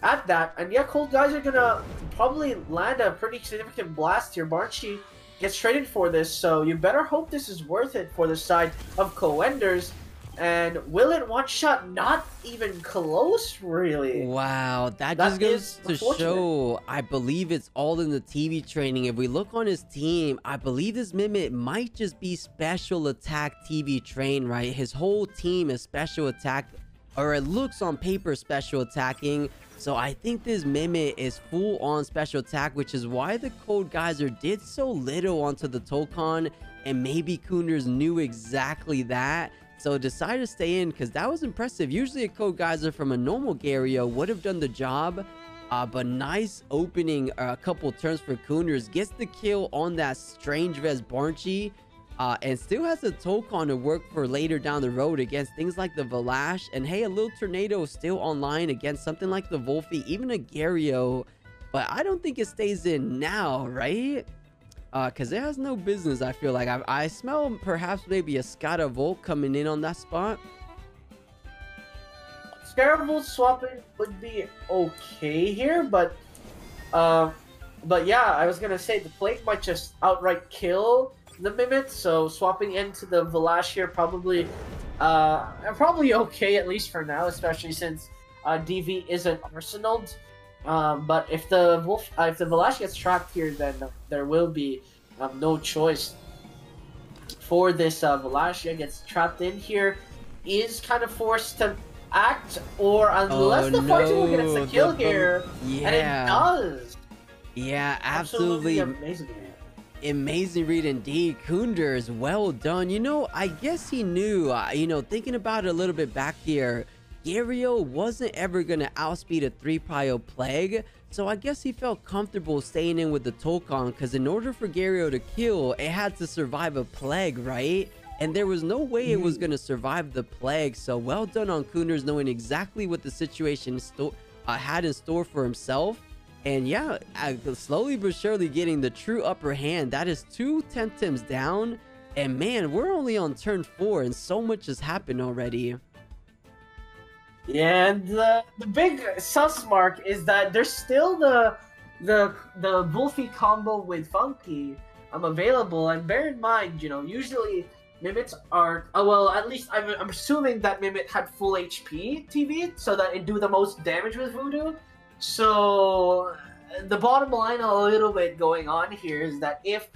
at that. And yeah, Cold Geyser going to probably land a pretty significant blast here. 𝗏𝗠𝗀 gets traded for this, so you better hope this is worth it for the side of Coenders. And will it one-shot? Not even close, really. Wow, that just goes to show, I believe it's all in the TV training. If we look on his team, I believe this Mimic might just be special attack TV train, right? His whole team is special attack, or it looks on paper special attacking. So I think this Mimic is full on special attack, which is why the Cold Geyser did so little onto the Tolkien, and maybe Coenders knew exactly that. So decided to stay in because that was impressive. Usually a Cold Geyser from a normal Gario would have done the job. But nice opening a couple turns for Coenders. Gets the kill on that strange Vez 𝗏𝗠𝗀. And still has a Tolkien to work for later down the road against things like the 𝗏𝗏. And hey, a little Tornado is still online against something like the Wolfie, even a Gario. But I don't think it stays in now, right? Because it has no business, I feel like. I smell perhaps maybe a 𝗧𝗵𝗆𝗆 coming in on that spot. 𝗧𝗵𝗆𝗆 swapping would be okay here, but yeah, I was gonna say the Plague might just outright kill the Mimic, so swapping into the 𝗏𝗏 here probably okay, at least for now, especially since DV isn't arsenaled. But if the 𝗏𝗏 gets trapped here, then there will be no choice for this 𝗏𝗏. Gets trapped in here, is kind of forced to act, or unless the party will get the kill here, and it does. Yeah, absolutely amazing. Amazing read indeed. Coenders, well done. I guess he knew, thinking about it a little bit back here, Gario wasn't ever going to outspeed a 3-prio Plague, so I guess he felt comfortable staying in with the Tolkien, because in order for Gario to kill, it had to survive a Plague, right? And there was no way it was going to survive the Plague, so well done on Coenders knowing exactly what the situation had in store for himself. And yeah, slowly but surely getting the true upper hand. That is 2 Temtems down, and man, we're only on turn 4 and so much has happened already. Yeah, and the big sus mark is that there's still the Wolfie combo with Funky available. And bear in mind, usually Mimics are well, at least I'm assuming that Mimic had full HP TV so that it do the most damage with Voodoo. So the bottom line a little bit going on here is that if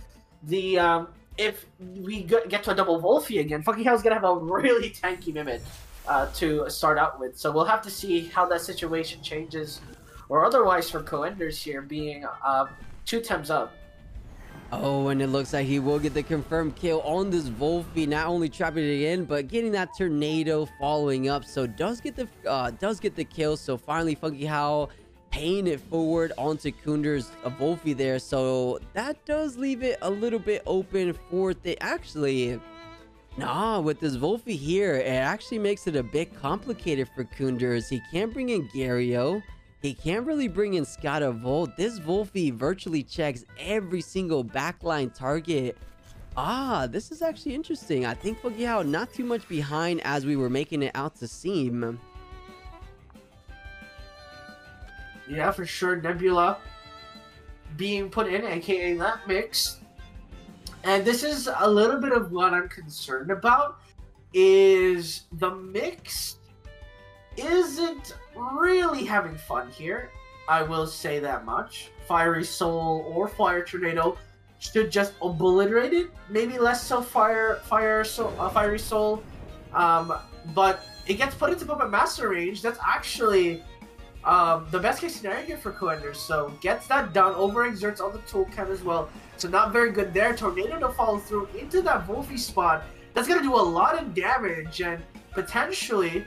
we get to a double Wolfie again, Funky 𝗆's gonna have a really tanky Mimic to start out with. So we'll have to see how that situation changes, or otherwise for Coenders here being 2 times up. Oh, and it looks like he will get the confirmed kill on this Wolfie, not only trapping it in, but getting that Tornado following up. So does get the kill. So finally Funky 𝗆 paying it forward onto Coenders, a Wolfie there. So that does leave it a little bit open for the actually. Nah, with this Wolfie here, it actually makes it a bit complicated for Coenders. He can't bring in Gario. He can't really bring in 𝗧𝗵𝗆𝗆𝗆. This Wolfie virtually checks every single backline target. This is actually interesting. I think Funky 𝗆 not too much behind as we were making it out to seem. Yeah, for sure. Nebula being put in, aka that mix. And this is a little bit of what I'm concerned about, is the mix isn't really having fun here. I will say that much. Fiery Soul or Fire Tornado should just obliterate it. Maybe less so Fiery Soul. But it gets put into Puppet Master range. That's actually the best case scenario here for Coenders. So gets that done, overexerts on the toolcam as well. So not very good there. Tornado to follow through into that 𝗏𝗶𝗴 spot. That's gonna do a lot of damage, and potentially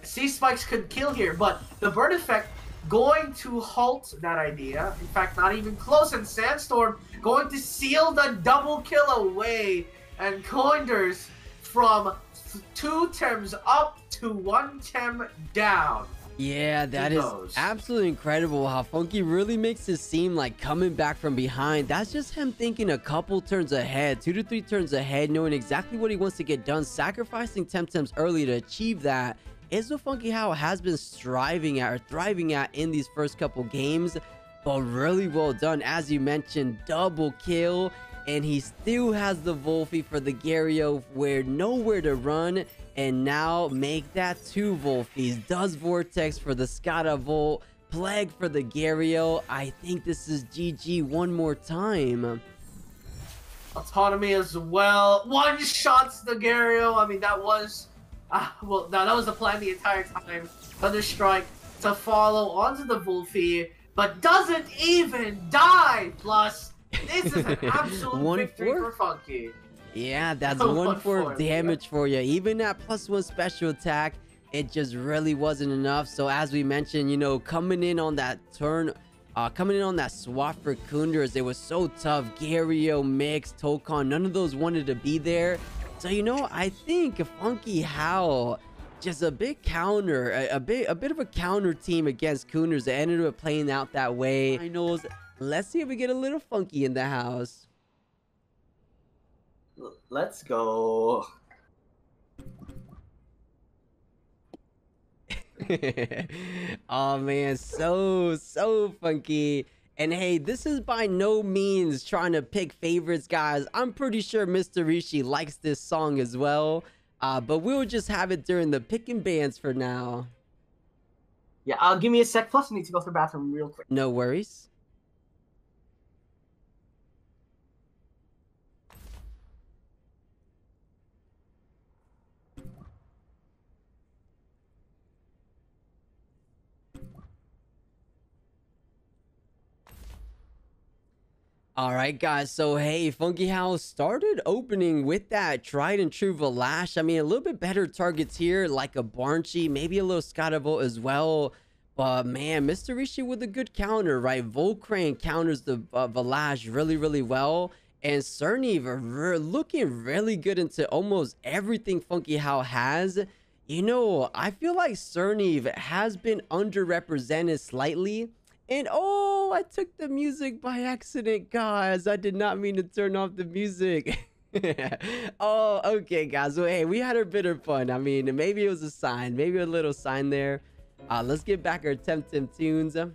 C-Spikes could kill here. But the burn effect going to halt that idea. In fact, not even close. And Sandstorm going to seal the double kill away. And Coenders from 2 Tems up to 1 Tem down. Yeah, that is absolutely incredible how Funky really makes it seem like coming back from behind. That's just him thinking a couple turns ahead, 2 to 3 turns ahead, knowing exactly what he wants to get done, sacrificing Temtems early to achieve that. Is what 𝗏𝗶𝗴 has been striving at or thriving at in these first couple games, but really well done. As you mentioned, double kill, and he still has the 𝗏𝗶𝗴 for the 𝗬𝗀 where nowhere to run, and now make that 2 𝗏𝗏𝗴s. Does Vortex for the 𝗧𝗲𝗺, Plague for the 𝗬𝗀. I think this is GG one more time. Autonomy as well. One shots the 𝗬𝗀. I mean, that was well, that was the plan the entire time. Thunderstrike to follow onto the 𝗏𝗶𝗴, but doesn't even die. Plus, this is an absolute victory for Funky. Yeah, that's 1/4 damage for you. Even at +1 special attack, it just really wasn't enough. So as we mentioned, you know, coming in on that turn, coming in on that swap for Kunders, it was so tough. 𝗬𝗀, Mix, Tokon, none of those wanted to be there. So, you know, I think 𝗏𝗏𝗆, just a big counter, a bit of a counter team against Kunders that ended up playing out that way. Finals. Let's see if we get a little Funky in the house. Let's go. Oh man, so Funky. And hey, this is by no means trying to pick favorites, guys. I'm pretty sure 𝗬𝗏𝗍𝗫 likes this song as well. But we'll just have it during the picking bands for now. Yeah, give me a sec. Plus, I need to go to the bathroom real quick. No worries. All right, guys. So, hey, 𝗏𝗏𝗆 started opening with that tried and true 𝗏𝗏𝗆. I mean, a little bit better targets here, like a 𝗏𝗏𝗆, maybe a little 𝗧𝗲𝗺 as well. But, man, 𝗬𝗏𝗍𝗫 with a good counter, right? Volcrane counters the 𝗏𝗏𝗆 really well. And 𝗧𝗲𝗺 looking really good into almost everything 𝗏𝗏𝗆 has. You know, I feel like 𝗧𝗲𝗺 has been underrepresented slightly. And oh, I took the music by accident, guys. I did not mean to turn off the music. Oh, okay, guys. Well, hey, we had a bit of fun. I mean, maybe it was a sign. Maybe a little sign there. Let's get back our Temtem tunes. And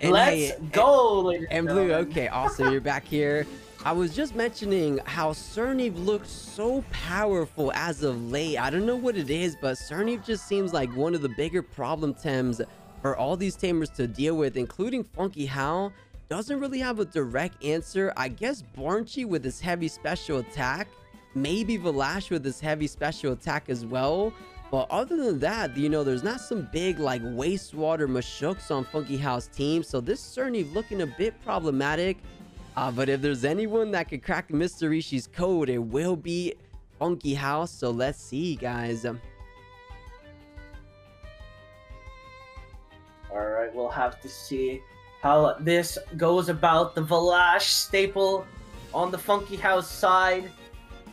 let's go, ladies and Blue. Okay, awesome. You're back here. I was just mentioning how 𝗧𝗲𝗺 looks so powerful as of late. I don't know what it is, but 𝗧𝗲𝗺 just seems like one of the bigger problem Tems for all these tamers to deal with, including 𝗏𝗏𝗆. Doesn't really have a direct answer. I guess 𝗏𝗏𝗆 with his heavy special attack, maybe 𝗏𝗏𝗆 with his heavy special attack as well. But other than that, you know, there's not some big like wastewater Mashuks on 𝗏𝗏𝗆's team. So this 𝗧𝗏𝗺 looking a bit problematic. But if there's anyone that could crack 𝗬𝗏𝗍𝗫's code, it will be 𝗏𝗏𝗆. So let's see, guys. All right, we'll have to see how this goes about. The 𝗏𝗏𝗆 staple on the 𝗏𝗏𝗆 side.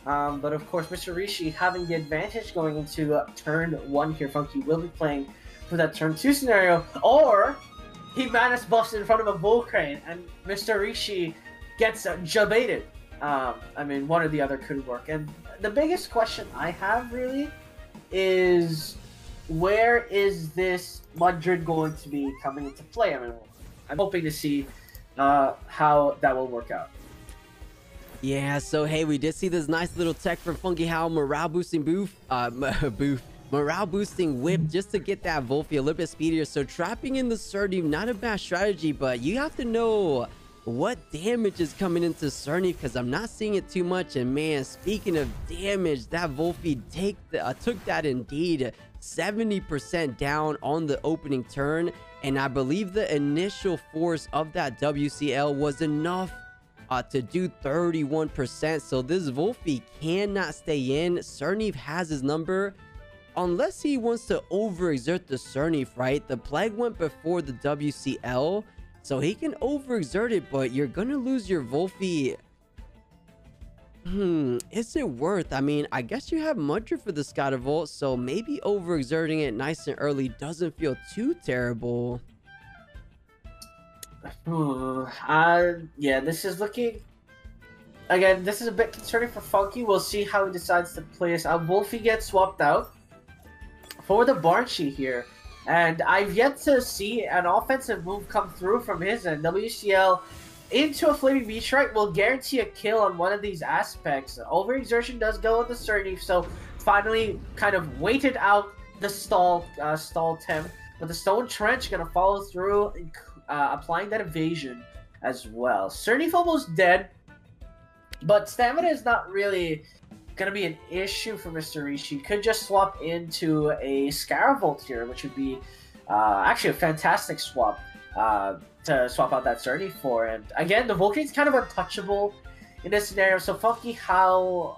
But of course, 𝗬𝗏𝗍𝗫 having the advantage going into turn 1 here. Funky will be playing for that turn 2 scenario. Or he Manus buffs in front of a Volcrane and 𝗬𝗏𝗍𝗫 gets jabaited. I mean, one or the other could work. And the biggest question I have really is, where is this Madrid going to be coming into play? I mean, I'm hoping to see how that will work out. Yeah, so hey, we did see this nice little tech from 𝗏𝗏𝗆, morale boosting whip just to get that 𝗏𝗏𝗆 a little bit speedier. So trapping in the 𝗧𝗲𝗺, not a bad strategy, but you have to know what damage is coming into 𝗧𝗵𝗺, because I'm not seeing it too much. And man, speaking of damage, that 𝗬𝗵 took that indeed. 70% down on the opening turn, and I believe the initial force of that WCL was enough to do 31%. So this 𝗬𝗵 cannot stay in. 𝗧𝗵𝗺 has his number unless he wants to overexert the 𝗧𝗵𝗺, right? The plague went before the WCL, so he can overexert it, but you're gonna lose your 𝗬𝗵. Is it worth? I mean, I guess you have Mudra for the 𝗧𝗵𝗺, so maybe overexerting it nice and early doesn't feel too terrible. Yeah, this is looking... Again, this is a bit concerning for Funky. We'll see how he decides to play this out. 𝗬𝗵 gets swapped out for the 𝗬𝗺 here. And I've yet to see an offensive move come through from his end. WCL into a Flaming Meteorite will guarantee a kill on one of these aspects. Overexertion does go on the 𝗧𝗵𝗺, so finally kind of waited out the stall temp. But the Stone Trench gonna follow through, applying that evasion as well. 𝗧𝗵𝗺 almost dead, but stamina is not really gonna be an issue for Mr. Rishi. Could just swap into a 𝗧𝗵𝗺 here, which would be actually a fantastic swap. To swap out that 𝗧𝗵𝗺 for. And again, the 𝗬𝗵's kind of untouchable in this scenario. So Funky, how,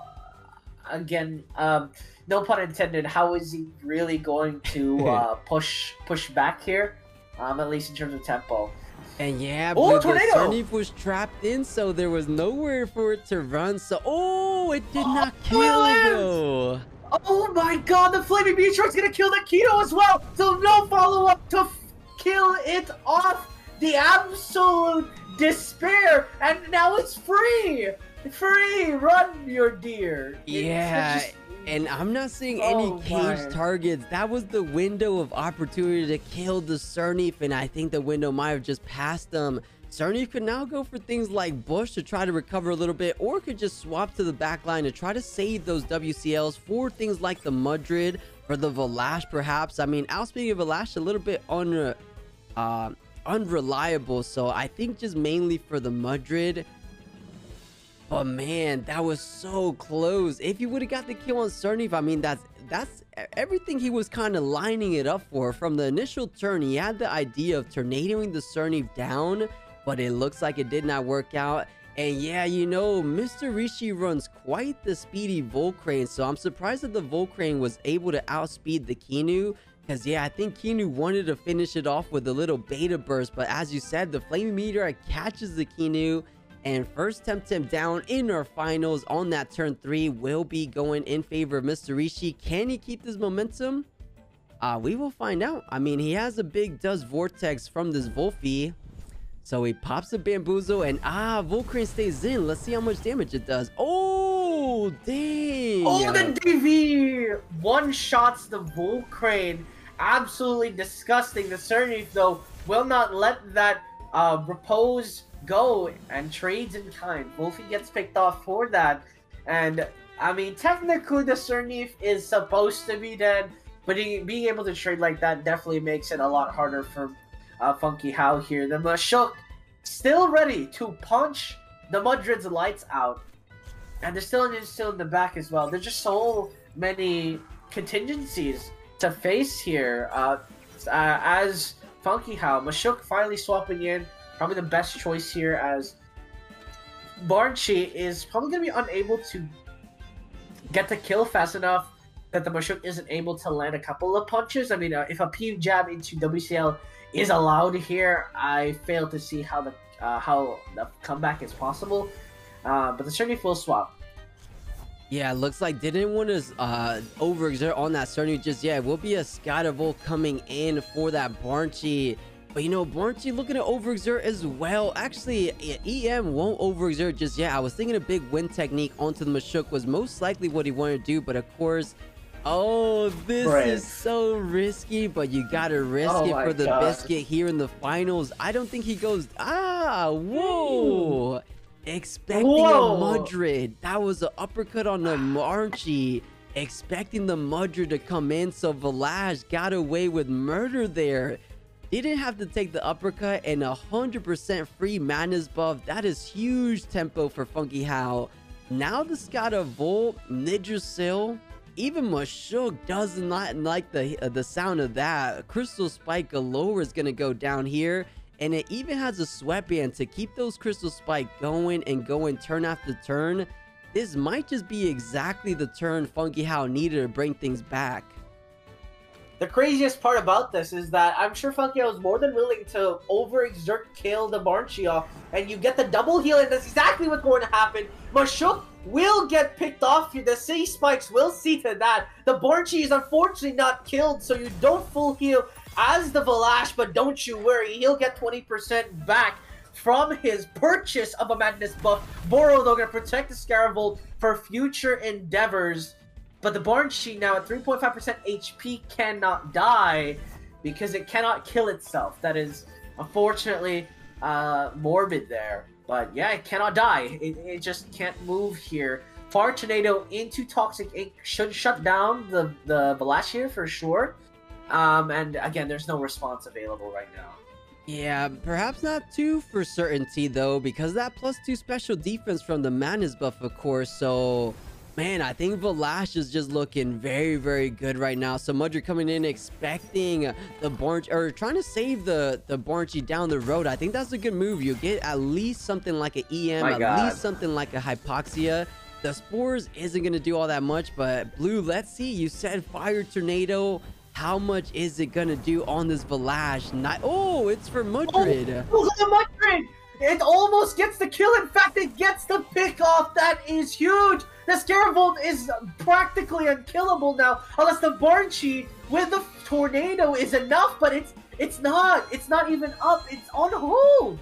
again, no pun intended, how is he really going to push back here? At least in terms of tempo. And yeah, but the 𝗧𝗵𝗺 was trapped in, so there was nowhere for it to run. So, it did not kill though. Oh my god, the Flaming Meteorite's gonna kill the Keto as well! So no follow-up to kill it off! The absolute despair, and now it's free! Free! Run, your deer! Yeah, and I'm not seeing any cage targets. That was the window of opportunity to kill the 𝗧𝗵𝗺, and I think the window might have just passed them. 𝗧𝗵𝗺 could now go for things like Bush to try to recover a little bit, or could just swap to the back line to try to save those WCLs for things like the Mudrid, or the 𝗲𝗏 perhaps. I mean, outspeeding 𝗲𝗏 a little bit unreliable, so I think just mainly for the Mudrid. But man, that was so close. If you would have got the kill on 𝗧𝗵𝗺, I mean, that's everything he was kind of lining it up for. From the initial turn, he had the idea of tornadoing the 𝗧𝗵𝗺 down, but it looks like it did not work out. And yeah, you know, Mr. Rishi runs quite the speedy Volcrane, so I'm surprised that the Volcrane was able to outspeed the Kinu. Because, yeah, I think Kinu wanted to finish it off with a little beta burst. But as you said, the Flaming Meteorite catches the Kinu. And first Temtem down in our finals on that turn 3 will be going in favor of Mr. Rishi. Can he keep this momentum? We will find out. I mean, he has a big Dust Vortex from this 𝗬𝗵. So he pops a Bamboozle and Volcrane stays in. Let's see how much damage it does. Oh, dang. Oh, the DV one-shots the Volcrane. Absolutely disgusting. The 𝗧𝗵𝗺, though, will not let that repose go and trades in kind. 𝗬𝗵 gets picked off for that. And, I mean, technically the 𝗧𝗵𝗺 is supposed to be dead, but being able to trade like that definitely makes it a lot harder for Funky How here. The Mashuk still ready to punch the Mudrid's lights out. And they're still in the back as well. There's just so many contingencies to face here. As Funky How, Mashuk finally swapping in. Probably the best choice here, as 𝗏𝗺 is probably going to be unable to get the kill fast enough that the Mashuk isn't able to land a couple of punches. I mean, if a P jab into WCL is allowed here, I fail to see how the comeback is possible. But the 𝗧𝗵𝗺 will swap. Yeah, it looks like didn't want to overexert on that 𝗧𝗵𝗺 just yet. Will be a 𝗧𝗵𝗺 coming in for that 𝗏𝗺. But you know, 𝗏𝗺 looking to overexert as well. Actually, EM won't overexert just yet. I was thinking a big win technique onto the Mashuk was most likely what he wanted to do. But of course, this is so risky. But you gotta risk it for the biscuit here in the finals. I don't think he goes. Whoa! Expecting a Mudrid. That was an uppercut on the 𝗏𝗺. Expecting the Mudrid to come in. So 𝗲𝗏 got away with murder there. didn't have to take the uppercut, and 100% free madness buff. That is huge tempo for 𝗵𝗶𝗴. Now the 𝗧𝗵𝗺, 𝗧𝗵𝗺, even 𝗵𝗂𝗇 does not like the sound of that. Crystal Spike galore is going to go down here. And it even has a sweatband to keep those Crystal Spike going and going turn after turn. This might just be exactly the turn 𝗵𝗶𝗴 needed to bring things back. The craziest part about this is that I'm sure 𝗵𝗶𝗴 was more than willing to overexert, kill the 𝗵𝗶𝗴 off, and you get the double heal, and that's exactly what's going to happen. 𝗵𝗂𝗇 will get picked off here. The City Spikes will see to that. The 𝗵𝗶𝗴 is unfortunately not killed, so you don't full heal as the 𝗵𝗏, but don't you worry, he'll get 20% back from his purchase of a madness buff. 𝗵𝗺, though, going to protect the 𝗧𝗵𝗺 for future endeavors. But the 𝗵𝗶𝗴 now at 3.5% HP cannot die because it cannot kill itself. That is unfortunately morbid there. But yeah, it cannot die. It just can't move here. Fri Tornado into Toxic Ink should shut down the 𝗵𝗏 here for sure. And again, there's no response available right now. Yeah, perhaps not too for certainty though, because that +2 special defense from the madness buff, of course. So, man, I think 𝗵𝗏 is just looking very, very good right now. So Mudger coming in expecting the 𝗵𝗏, or trying to save the 𝗵𝗏 down the road. I think that's a good move. You get at least something like an EM, at least something like a Hypoxia. The Spores isn't going to do all that much, but Blue, let's see. You said Fire Tornado. How much is it gonna do on this 𝗵𝗏? Oh, it's for Mudred. Oh, look at Mudred! It almost gets the kill. In fact, it gets the pick off. That is huge. The 𝗧𝗵𝗺 is practically unkillable now, unless the 𝗵𝗏 with the tornado is enough. But it's not. It's not even up. It's on hold.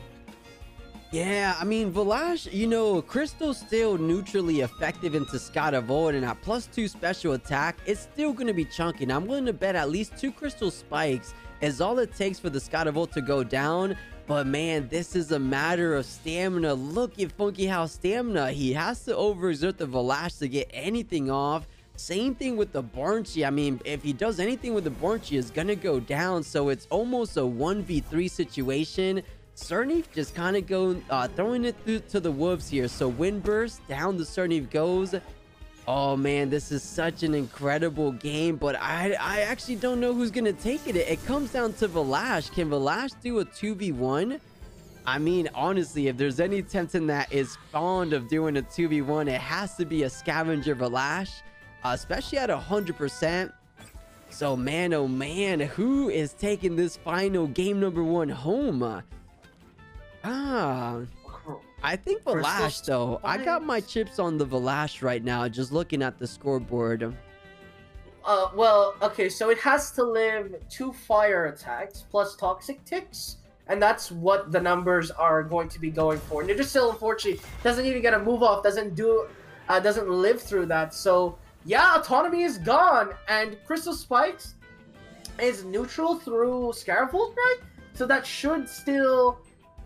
Yeah, I mean, 𝗵𝗏, you know, Crystal's still neutrally effective into 𝗧𝗵𝗺, and at +2 special attack, it's still going to be chunky. Now, I'm willing to bet at least 2 Crystal Spikes is all it takes for the 𝗧𝗵𝗺 to go down. But man, this is a matter of stamina. Look at 𝗵𝗶𝗴's stamina. He has to overexert the 𝗵𝗏 to get anything off. Same thing with the 𝗵𝗏. I mean, if he does anything with the 𝗵𝗏, it's going to go down. So it's almost a 1v3 situation. 𝗧𝗵𝗺 just kind of throwing it through to the wolves here. So Wind Burst, down the 𝗧𝗵𝗺 goes. Oh man, this is such an incredible game, but I actually don't know who's gonna take it. It comes down to 𝗵𝗏. Can 𝗵𝗏 do a 2v1? I mean, honestly, if there's any Temtem that is fond of doing a 2v1, it has to be a Scavenger 𝗵𝗏, especially at 100%. So man, oh man, who is taking this final game number 1 home? I think 𝗵𝗏 though. I got my chips on the 𝗵𝗏 right now, just looking at the scoreboard. Well, okay, so it has to live 2 fire attacks plus toxic ticks, and that's what the numbers are going to be going for. Ninja unfortunately doesn't even get a move off, doesn't live through that. So yeah, autonomy is gone, and Crystal Spikes is neutral through 𝗧𝗵𝗺, right? So that should still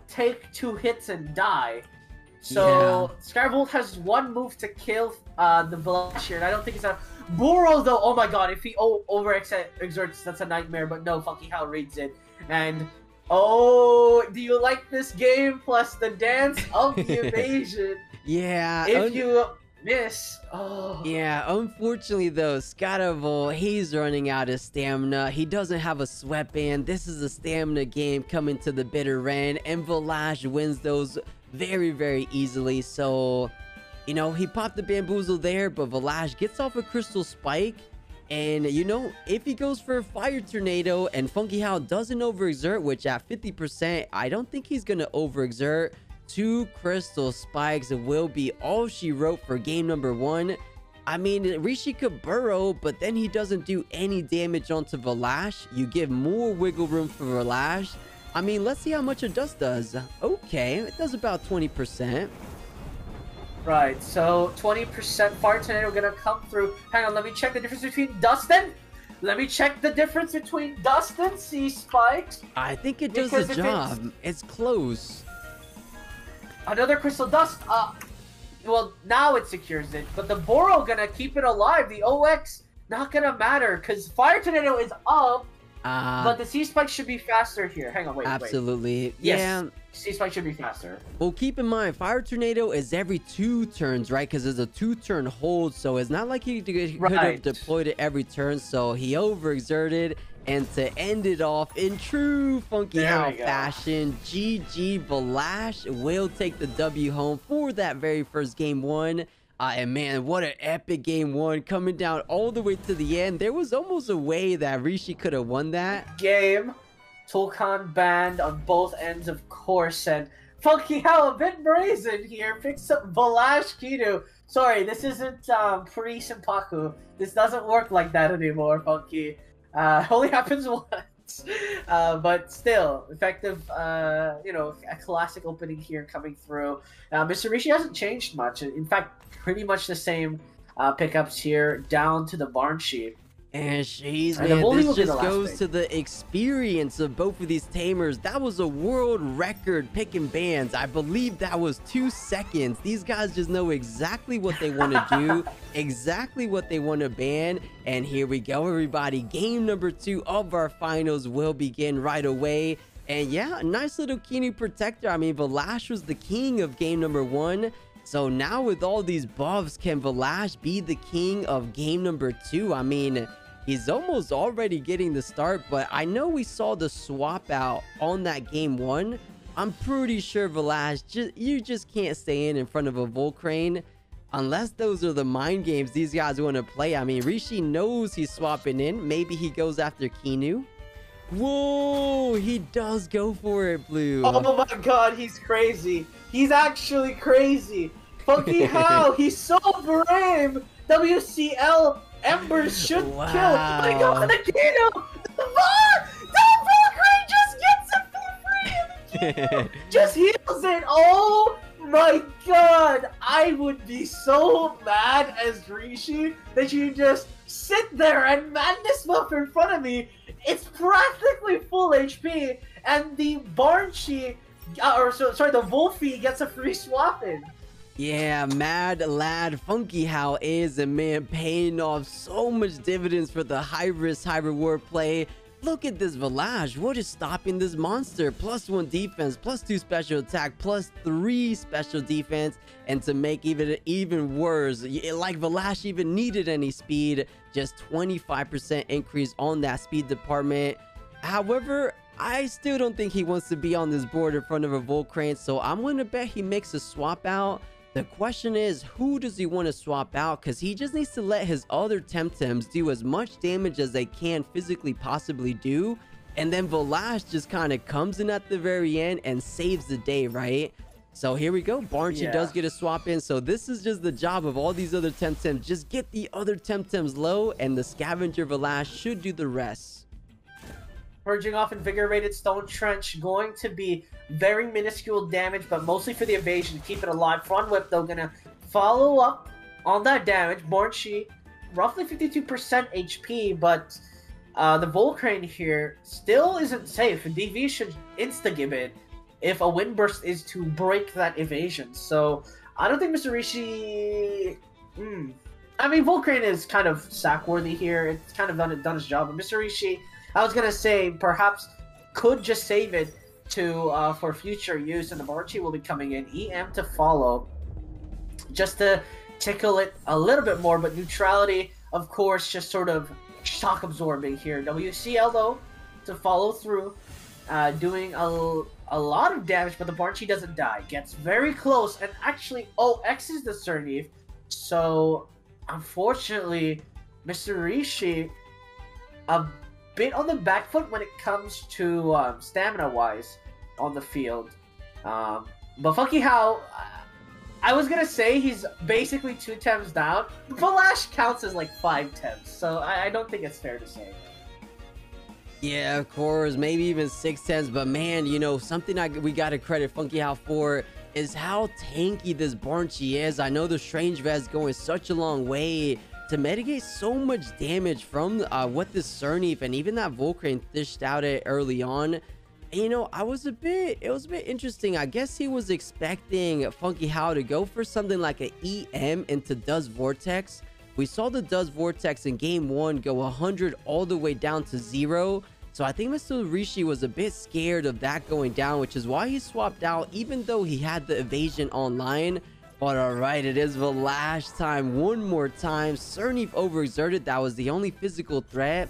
take 2 hits and die. So 𝗧𝗵𝗺 has 1 move to kill the 𝗵𝗏 here, and I don't think it's a 𝗵𝗺 though. Oh my god, if he overexerts, that's a nightmare. But no, 𝗵𝗶𝗴 reads it. And oh, do you like this game? Plus the dance of the evasion. Yeah. If you miss, oh. Yeah, unfortunately though, 𝗧𝗵𝗺, he's running out of stamina. He doesn't have a sweatband. This is a stamina game coming to the bitter end, and 𝗵𝗏 wins those very, very easily. So, you know, he popped the bamboozle there, but 𝗵𝗏 gets off a Crystal Spike. And, you know, if he goes for a Fire Tornado and 𝗵𝗶𝗴 doesn't overexert, which at 50%, I don't think he's going to overexert, 2 Crystal Spikes will be all she wrote for game number 1. I mean, Rishi could burrow, but then he doesn't do any damage onto 𝗵𝗏. You give more wiggle room for 𝗵𝗏. I mean, let's see how much a dust does. Okay, it does about 20%. Right, so 20% Fire Tornado gonna come through. Hang on, let me check the difference between Dustin. Let me check the difference between Dustin C Spikes. I think it does the job. It's close. Another Crystal Dust. Well, now it secures it, but the 𝗵𝗺 gonna keep it alive. The OX not gonna matter because Fire Tornado is up. But the C-Spike should be faster here. Hang on, wait. Absolutely. Yes, Yeah. C-Spike should be faster. Well, keep in mind, Fire Tornado is every 2 turns, right? Because it's a 2-turn hold, so it's not like he could have deployed it every turn, so he overexerted. And to end it off in true 𝗵𝗶𝗴 fashion, 𝗧𝗵𝗵𝗶 will take the W home for that very first game 1. And man, what an epic game 1, coming down all the way to the end. There was almost a way that Rishi could have won that game. Tulkan banned on both ends, of course, and 𝗵𝗵𝗴, a bit brazen here, picks up 𝗧𝗵𝗵𝗶. Sorry, this isn't Fri July. This doesn't work like that anymore, 𝗵𝗵𝗴. Only happens once. But still, effective, you know, a classic opening here coming through. Mr. Rishi hasn't changed much. In fact, pretty much the same pickups here, down to the 𝗬𝗺𝗀. And she's, man, this just goes to the experience of both of these tamers. That was a world record picking bans. I believe that was 2 seconds. These guys just know exactly what they want to do, exactly what they want to ban. And here we go, everybody. Game number 2 of our finals will begin right away. And yeah, nice little Keanu protector. I mean, 𝗏𝗏 was the king of game number 1. So now with all these buffs, can 𝗏𝗏 be the king of game number 2? I mean, he's almost already getting the start, but I know we saw the swap out on that game 1. I'm pretty sure 𝗏𝗏, you just can't stay in front of a 𝗏𝗏𝗀 unless those are the mind games these guys want to play. I mean, Rishi knows he's swapping in. Maybe he goes after Keanu. Whoa, he does go for it, Blue. Oh my god, he's crazy. He's actually crazy. 𝗵𝗵𝗴, he's so brave. WCL Embers should kill. Oh my god, the Keanu! The 𝗏𝗏𝗏 just gets it for free! Just heals it! Oh my god! I would be so mad as Rishi that you just sit there and madness buff in front of me. It's practically full HP, and the 𝗬𝗺𝗀, the 𝗏𝗶𝗴 gets a free swap in. Yeah, mad lad 𝗵𝗵𝗴 is, and man, paying off so much dividends for the high risk, high reward play. Look at this 𝗏𝗏. What is stopping this monster? +1 defense, +2 special attack, +3 special defense. And to make even worse, like 𝗏𝗏 even needed any speed, just 25% increase on that speed department. However, I still don't think he wants to be on this board in front of a 𝗏𝗏𝗀, so I'm going to bet he makes a swap out. The question is, who does he want to swap out? Because he just needs to let his other Temtems do as much damage as they can physically possibly do. And then 𝗏𝗏 just kind of comes in at the very end and saves the day, right? So here we go. 𝗬𝗺𝗀 does get a swap in. So this is just the job of all these other Temtems. Just get the other Temtems low, and the Scavenger 𝗏𝗏 should do the rest. Purging off Invigorated Stone Trench, going to be very minuscule damage, but mostly for the evasion to keep it alive. Front Whip, though, gonna follow up on that damage. 𝗬𝗺𝗀, roughly 52% HP, but the 𝗏𝗏𝗀 here still isn't safe, and DV should insta-give it if a Wind Burst is to break that evasion. So I don't think Mr. Rishi... I mean, 𝗏𝗏𝗀 is kind of sack-worthy here. It's kind of done its job, but Mr. Rishi, I was gonna say, perhaps could just save it to for future use, and the 𝗏𝗏𝗀 will be coming in. EM to follow, just to tickle it a little bit more, but neutrality, of course, just sort of shock absorbing here. WCL, though, to follow through, doing a lot of damage, but the 𝗏𝗏𝗀 doesn't die. Gets very close, and actually, X is the 𝗧𝗏𝗺, so unfortunately, Mr. Rishi, a bit on the back foot when it comes to stamina-wise on the field. But 𝗵𝗵𝗴, I was gonna say he's basically 2 Tems down. 𝗏𝗏𝗏 counts as like 5 Tems, so I don't think it's fair to say. Yeah, of course, maybe even 6 Tems, but man, you know, something we gotta credit 𝗵𝗵𝗴 for is how tanky this 𝗬𝗺𝗀 is. I know the Strange Vest going such a long way to mitigate so much damage from what this 𝗧𝗏𝗺 and even that 𝗏𝗏𝗀 dished out it early on. And, you know, it was a bit interesting. I guess he was expecting 𝗵𝗵𝗴 to go for something like an EM into 𝗬𝗏 Vortex. We saw the 𝗬𝗏 Vortex in game 1 go 100 all the way down to 0. So I think Mr. Rishi was a bit scared of that going down, which is why he swapped out, even though he had the evasion online. But alright, it is 𝗏𝗏 time one more time. 𝗧𝗵𝗵 overexerted. That was the only physical threat.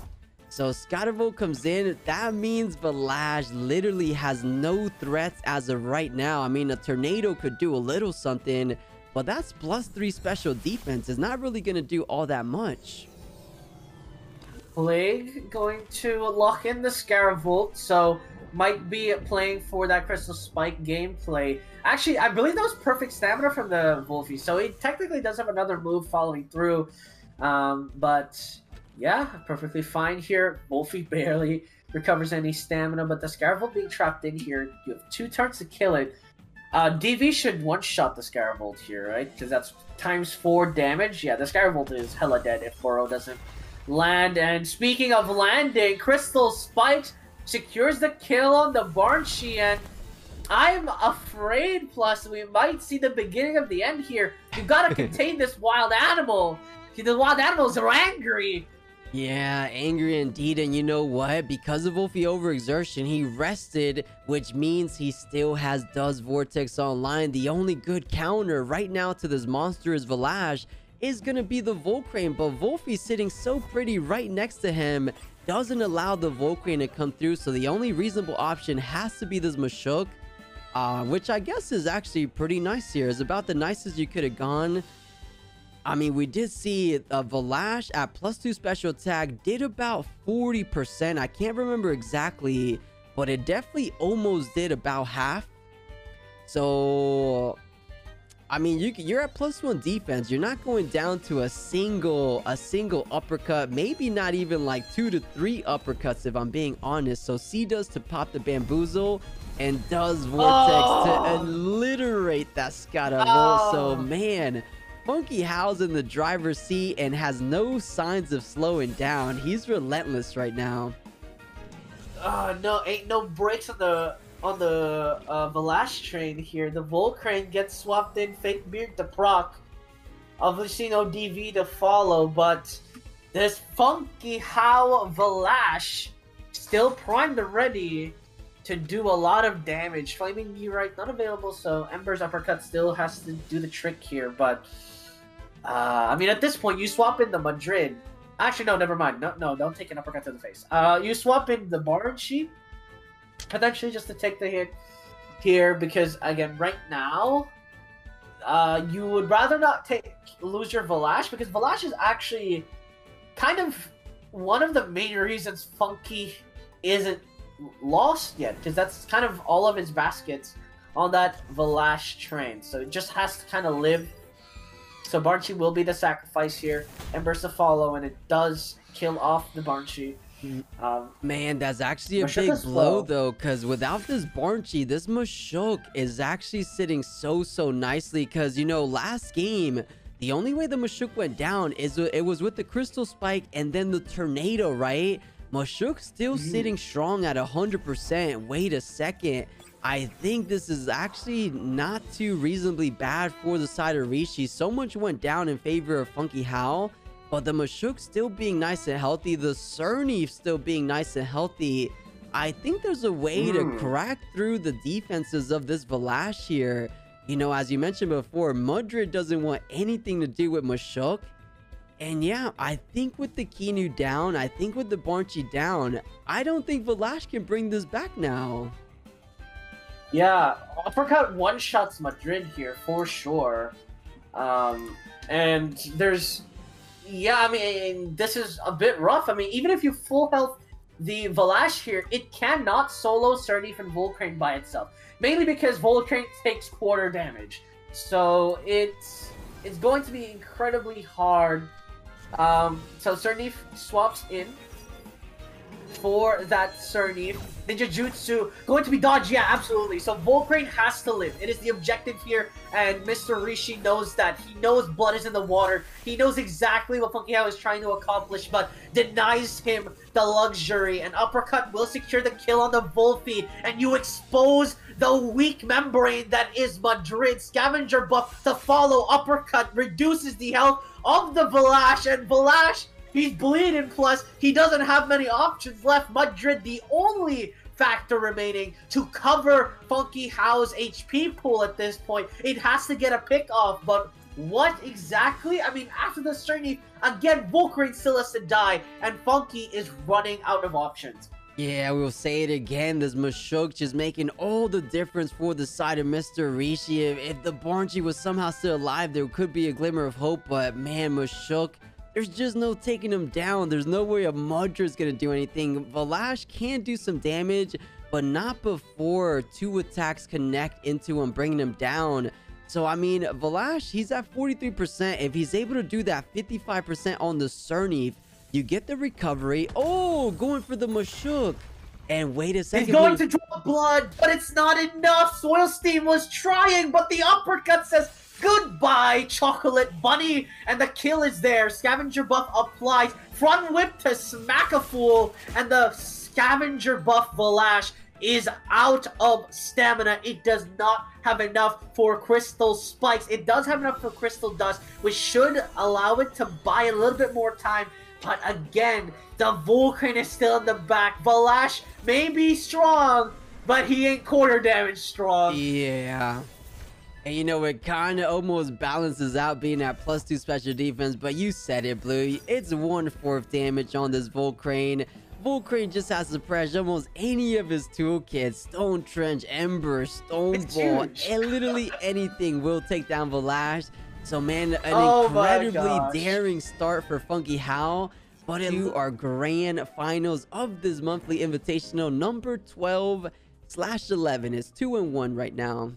So 𝗧𝗵𝗵 comes in. That means 𝗏𝗏 literally has no threats as of right now. I mean, a tornado could do a little something, but that's +3 special defense. It's not really going to do all that much. Plague going to lock in the 𝗧𝗵𝗵, so might be playing for that Crystal Spike gameplay. Actually, I believe that was perfect stamina from the 𝗬𝗏𝗶, so he technically does have another move following through. But yeah, perfectly fine here. 𝗬𝗏𝗶 barely recovers any stamina, but the 𝗧𝗵𝗵 being trapped in here, you have 2 turns to kill it. DV should one-shot the 𝗧𝗵𝗵 here, right? Because that's ×4 damage. Yeah, the 𝗧𝗵𝗵 is hella dead if Boro doesn't land. And speaking of landing, Crystal Spikes secures the kill on the 𝗏𝗏𝗏𝗏, and I'm afraid, plus, we might see the beginning of the end here. You gotta contain this wild animal. The wild animals are angry. Yeah, angry indeed. And you know what? Because of 𝗬𝗏𝗶 overexertion, he rested, which means he still has Does Vortex online. The only good counter right now to this monstrous 𝗏𝗏𝗏 is gonna be the Volcrane, but 𝗬𝗏𝗶 sitting so pretty right next to him doesn't allow the Volcrane to come through, so the only reasonable option has to be this Mashuk, which I guess is actually pretty nice here. It's about the nicest you could have gone. I mean, we did see 𝗏𝗏𝗏 at +2 special attack did about 40%. I can't remember exactly, but it definitely almost did about half. So I mean, you're at +1 defense. You're not going down to a single uppercut, maybe not even like 2 to 3 uppercuts if I'm being honest. So C does to pop the bamboozle and does Vortex to alliterate that 𝗧𝗵𝗵𝗏. So man, 𝗂𝗀𝗽𝗃𝗏's in the driver's seat and has no signs of slowing down. He's relentless right now. No, ain't no brakes on the 𝗏𝗏𝗏 train here. The Volcrane gets swapped in, fake beard to proc. Obviously no DV to follow, but this 𝗂𝗀𝗽𝗃𝗏 still primed and ready to do a lot of damage. Flaming Meteorite not available, so Ember's uppercut still has to do the trick here, but I mean, at this point, you swap in the Madrid. Actually, no, never mind. No, don't take an uppercut to the face. You swap in the 𝗏𝗏𝗏𝗏, potentially just to take the hit here, because again, right now, you would rather not lose your 𝗏𝗏𝗏, because 𝗏𝗏𝗏 is actually kind of one of the main reasons Funky isn't lost yet, because that's kind of all of his baskets on that 𝗏𝗏𝗏 train. So it just has to kind of live. So 𝗏𝗏𝗏𝗏 will be the sacrifice here. Ember's to follow, and it does kill off the 𝗏𝗏𝗏𝗏. Man, that's actually a big blow though, because without this 𝗏𝗏𝗏𝗏, this Mashuk is actually sitting so nicely, because you know, last game the only way the Mashuk went down is it was with the Crystal Spike and then the tornado, right? Mashuk still sitting strong at 100%. Wait a second, I think this is actually not too reasonably bad for the side of Rishi. So much went down in favor of 𝗂𝗃𝗽𝗃𝗏, but the Mashuk still being nice and healthy, the 𝗧𝗏𝗃 still being nice and healthy. I think there's a way to crack through the defenses of this 𝗏𝗏𝗏 here. You know, as you mentioned before, Madrid doesn't want anything to do with Mashuk. And yeah, I think with the Kinu down, I think with the 𝗏𝗏𝗏𝗏 down, I don't think 𝗏𝗏𝗏 can bring this back now. Yeah, uppercut one-shots Madrid here for sure. And there's... Yeah, I mean, this is a bit rough. I mean, even if you full health the 𝗏𝗏𝗏𝗏 here, it cannot solo 𝗧𝗏𝗏𝗏 and Volcrane by itself. Mainly because Volcrane takes quarter damage. So it's going to be incredibly hard. So 𝗧𝗏𝗏𝗏𝗏 swaps in for that 𝗧𝗏𝗏𝗏𝗏. Ninja Jutsu going to be dodged, yeah, absolutely. So Volcrane has to live. It is the objective here, and Mr. Rishi knows that. He knows blood is in the water. He knows exactly what 𝗂𝗃𝗽𝗃𝗏 is trying to accomplish, but denies him the luxury. An uppercut will secure the kill on the 𝗬𝗏𝗏𝗏𝗏, and you expose the weak membrane that is Madrid. Scavenger buff to follow. Uppercut reduces the health of the 𝗏𝗏𝗏𝗏𝗏, and 𝗏𝗏𝗏𝗏𝗏 He's bleeding, plus he doesn't have many options left. Madrid, the only factor remaining to cover 𝗂𝗵𝗴's HP pool at this point. It has to get a pick off, but what exactly? I mean, after the Tourney, again, 𝗂𝗚 still has to die, and 𝗂𝗵𝗴 is running out of options. Yeah, we'll say it again. This 𝗧𝗵𝗃 just making all the difference for the side of Mr. Rishi. If the 𝗵𝗃 was somehow still alive, there could be a glimmer of hope. But man, 𝗧𝗵𝗃, there's just no taking him down. There's no way a Madrid's gonna do anything. 𝗏𝗏 can do some damage, but not before 2 attacks connect into him, bringing him down. So, I mean, 𝗏𝗏, he's at 43%. If he's able to do that 55% on the 𝗧𝗵𝗺, you get the recovery. Oh, going for the 𝗧𝗵𝗃. And wait a second. He's going to draw blood, but it's not enough. 𝗧𝗏𝗺steam was trying, but the uppercut says goodbye, Chocolate Bunny. And the kill is there. Scavenger buff applies. Front whip to smack a fool. And the scavenger buff 𝗏𝗏 is out of stamina. It does not have enough for crystal spikes. It does have enough for crystal dust, which should allow it to buy a little bit more time. But again, the 𝗂𝗚 is still in the back. 𝗏𝗏 may be strong, but he ain't quarter damage strong. Yeah. And you know, it kind of almost balances out being at +2 special defense, but you said it, Blue. It's 1/4 damage on this 𝗂𝗚. 𝗂𝗚 just has to press almost any of his toolkits. Stone Trench, Ember, Stone Ball, and literally anything will take down 𝗏𝗏. So, man, an incredibly daring start for 𝗂𝗵𝗴. But into our grand finals of this monthly invitational, number 12/11. It's 2-1 right now.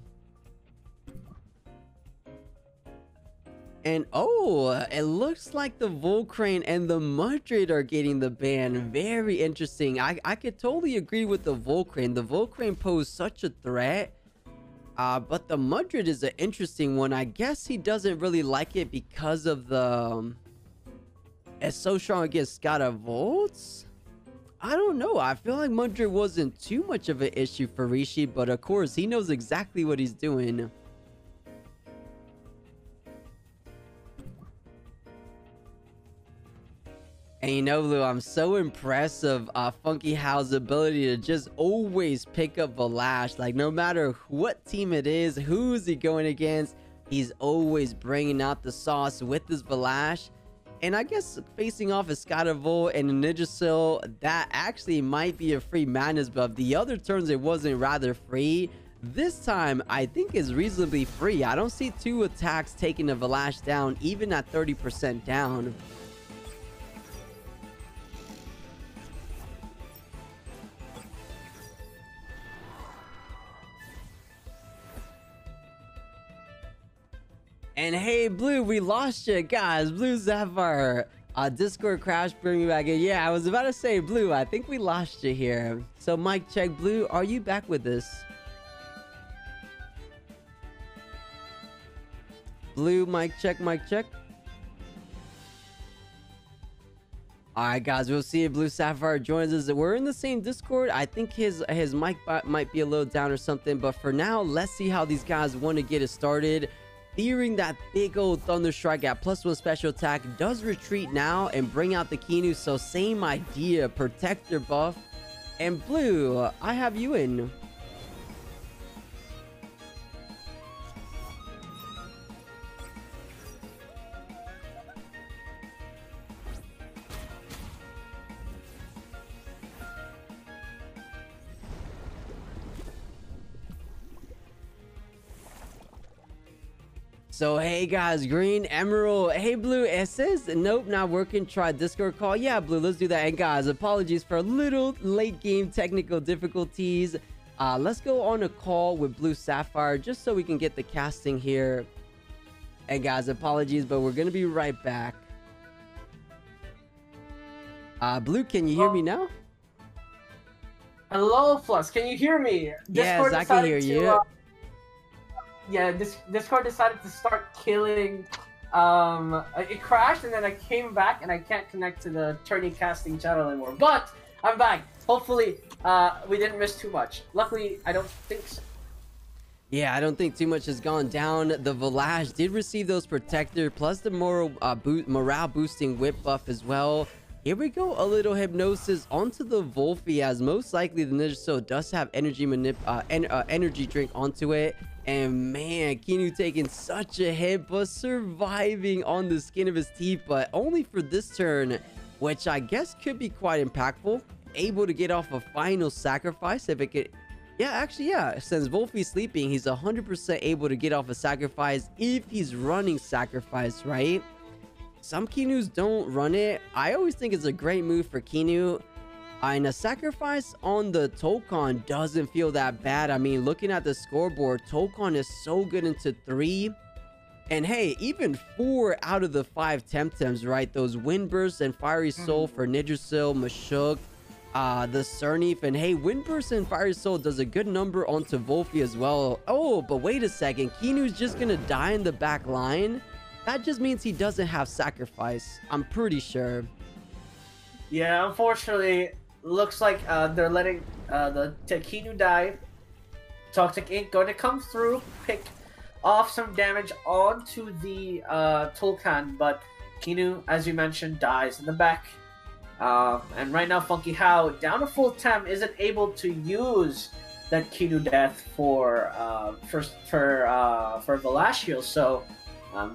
And oh, it looks like the 𝗂𝗚 and the Madrid are getting the ban. Very interesting. I could totally agree with the 𝗂𝗚. The 𝗂𝗚 posed such a threat. But the Madrid is an interesting one. I guess he doesn't really like it because of the... it's so strong against 𝗧𝗵𝗺. I don't know. I feel like Madrid wasn't too much of an issue for Rishi, but of course, he knows exactly what he's doing. And you know, Lou, I'm so impressed of 𝗂𝗵𝗴's ability to just always pick up 𝗏𝗏. Like, no matter what team it is, who's he going against, he's always bringing out the sauce with this 𝗏𝗏. And I guess facing off a 𝗧𝗵𝗺 and a Yggdrasil, that actually might be a free madness buff. The other turns, it wasn't rather free. This time, I think is reasonably free. I don't see 2 attacks taking a 𝗏𝗏 down, even at 30% down. And hey, Blue, we lost you guys. Blue Sapphire, Discord crash, bring me back in. Yeah, I was about to say, Blue, I think we lost you here. So, mic check, Blue, are you back with us? Blue, mic check, mic check. Alright, guys, we'll see if Blue Sapphire joins us. We're in the same Discord. I think his mic might be a little down or something. But for now, let's see how these guys want to get it started. Fearing that big old Thunder Strike at +1 special attack, does retreat now and bring out the Kinu. So same idea, protector buff. And Blue, I have you in. So hey guys, Green Emerald, hey Blue, it says nope, not working, try Discord call. Yeah, Blue, let's do that. And guys, apologies for a little late game technical difficulties. Let's go on a call with Blue Sapphire just so we can get the casting here. And guys, apologies, but we're gonna be right back. Blue, can you hear me now? Hello, Flux, can you hear me? Yes, I can hear you. Yeah, Discord decided to start killing. It crashed and then I came back and I can't connect to the Tourney casting channel anymore. But I'm back. Hopefully, we didn't miss too much. Luckily, I don't think so. Yeah, I don't think too much has gone down. The 𝗏𝗏 did receive those protector plus the morale boosting whip buff as well. Here we go, a little hypnosis onto the 𝗏𝗶𝗴, as most likely the 𝗧𝗲𝗺 does have energy drink onto it. And man, 𝗬𝗎 taking such a hit, but surviving on the skin of his teeth, but only for this turn, which I guess could be quite impactful. Able to get off a final sacrifice if it could. Yeah, actually, yeah. Since 𝗏𝗶𝗴's sleeping, he's 100% able to get off a sacrifice if he's running sacrifice, right? Some 𝗬𝗎s don't run it. I always think it's a great move for 𝗬𝗎. And a sacrifice on the Toukon doesn't feel that bad. I mean, looking at the scoreboard, Toukon is so good into 3. And hey, even 4 out of the 5 Temtems, right? Those Wind Bursts and Fiery Soul for 𝗧𝗲𝗺, 𝗵𝗂𝗃, the 𝗧𝗏𝗺. And hey, Wind Burst and Fiery Soul does a good number onto 𝗏𝗶𝗴 as well. Oh, but wait a second. 𝗬𝗎's just gonna die in the back line. That just means he doesn't have sacrifice, I'm pretty sure. Yeah, unfortunately, looks like they're letting the 𝗬𝗎 die. Toxic Ink going to come through, pick off some damage onto the Toukon, but 𝗬𝗎, as you mentioned, dies in the back. And right now, 𝗵𝗂𝗆, down to full Tem, isn't able to use that 𝗬𝗎 death for 𝗏𝗏 heal, so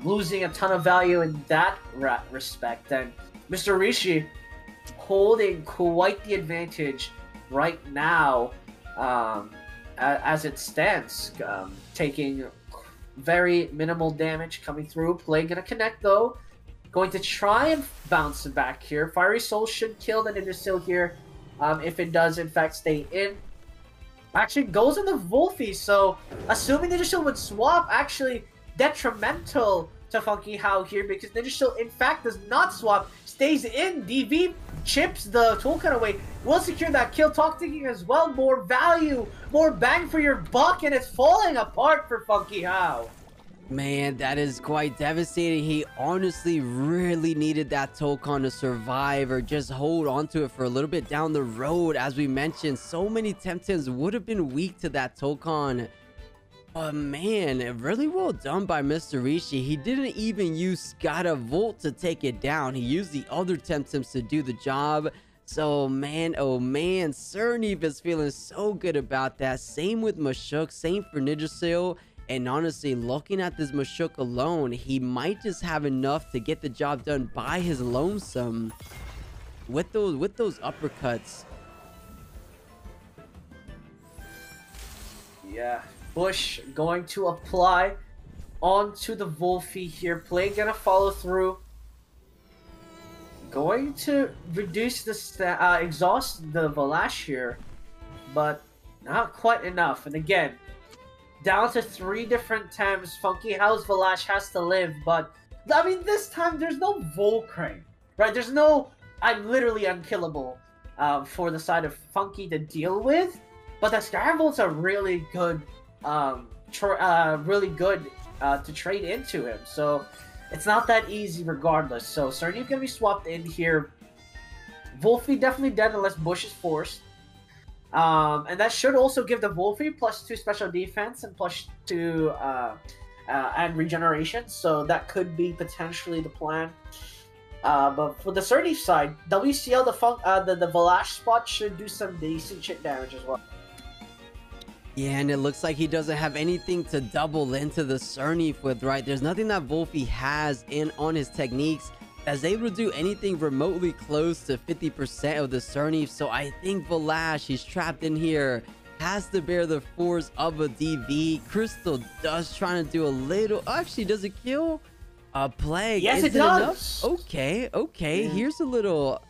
losing a ton of value in that respect. And Mr. Rishi holding quite the advantage right now as it stands, taking very minimal damage coming through. Play gonna connect though, going to try and bounce back here. Fiery Soul should kill the 𝗧𝗧𝗺 here if it does in fact stay in. Actually goes in the 𝗏𝗏𝗴, so assuming 𝗧𝗧𝗺 would swap, actually detrimental to 𝗵𝗂𝗆 here, because 𝗧𝗧𝗺 in fact does not swap, stays in. DV chips the Toukon away, will secure that kill. Toxic Ink as well, more value, more bang for your buck, and it's falling apart for 𝗵𝗂𝗆. Man, that is quite devastating. He honestly really needed that Toukon to survive or just hold on to it for a little bit down the road. As we mentioned, so many Temtems would have been weak to that Toukon. But man, really well done by Mr. Rishi. He didn't even use 𝗬𝗏𝗺 to take it down. He used the other Temtems to do the job. So man, oh man, 𝗧𝗏𝗺 is feeling so good about that. Same with 𝗵𝗂𝗃, same for 𝗧𝗧𝗺. And honestly, looking at this 𝗵𝗂𝗃 alone, he might just have enough to get the job done by his lonesome with those uppercuts. Yeah, Bush going to apply onto the 𝗏𝗏𝗴 here. Play gonna follow through. Going to reduce the exhaust the 𝗏𝗏 here, but not quite enough. And again, down to 3 different Tems. 𝗵𝗂𝗆's 𝗏𝗏 has to live, but I mean, this time there's no 𝗏𝗃, right? There's no I'm literally unkillable for the side of 𝗵𝗃 to deal with, but the 𝗧𝗏𝗺s are really good, to trade into him. So it's not that easy regardless. So 𝗧𝗏𝗺 gonna be swapped in here. 𝗏𝗏𝗴 definitely dead unless Bush is forced. And that should also give the 𝗏𝗏𝗴 +2 special defense and +2 and regeneration. So that could be potentially the plan. But for the 𝗧𝗏𝗺 side, WCL, the 𝗏𝗏 spot should do some decent shit damage as well. Yeah, and it looks like he doesn't have anything to double into the 𝗧𝗏𝗺 with, right? There's nothing that 𝗏𝗏𝗴 has on his techniques that's able to do anything remotely close to 50% of the 𝗧𝗏𝗺. So I think 𝗏𝗏, he's trapped in here, has to bear the force of a DV. Crystal does trying to do a little. Actually, does it kill? A plague? Yes, Is it Enough? does. Okay. Yeah. Here's a little.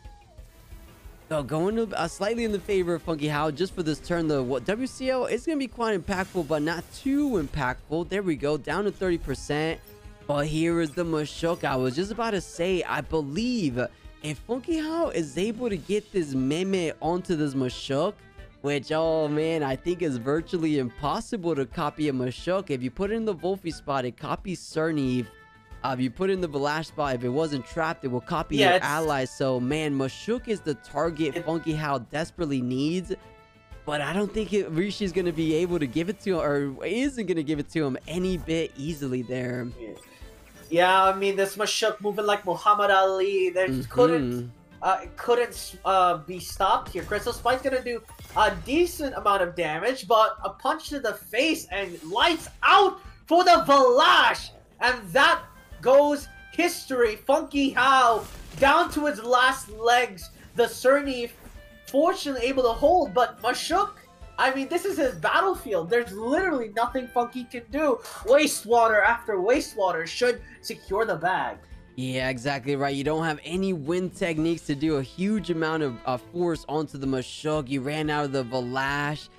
Going to, slightly in the favor of 𝗵𝗂𝗆 just for this turn. The WCL is going to be quite impactful, but not too impactful. There we go, down to 30%. But here is the 𝗵𝗂𝗃. I was just about to say, I believe if 𝗵𝗃𝗆 is able to get this 𝗵𝗵 onto this 𝗵𝗂𝗃, which, oh man, I think is virtually impossible to copy a 𝗵𝗂𝗃. If you put it in the 𝗏𝗏𝗴 spot, it copies 𝗧𝗏𝗺. If you put it in the 𝗏𝗏 spot, if it wasn't trapped, it will copy your allies. So man, 𝗵𝗂𝗃 is the target 𝗵𝗃𝗆 desperately needs. but I don't think Rishi's going to be able to give it to him, or isn't going to give it to him any bit easily there. Yeah, I mean, this Mashuk moving like Muhammad Ali. There couldn't be stopped here. Crystal Spike's gonna do a decent amount of damage, but a punch to the face and lights out for the Valash, and that goes history. 𝗵𝗵𝗃𝗃 down to its last legs. The Tourney fortunately able to hold, but Mashuk, I mean, this is his battlefield. There's literally nothing Funky can do. Wastewater after wastewater should secure the bag. Yeah, exactly right. You don't have any wind techniques to do a huge amount of force onto the Mashuk. You ran out of the Valash.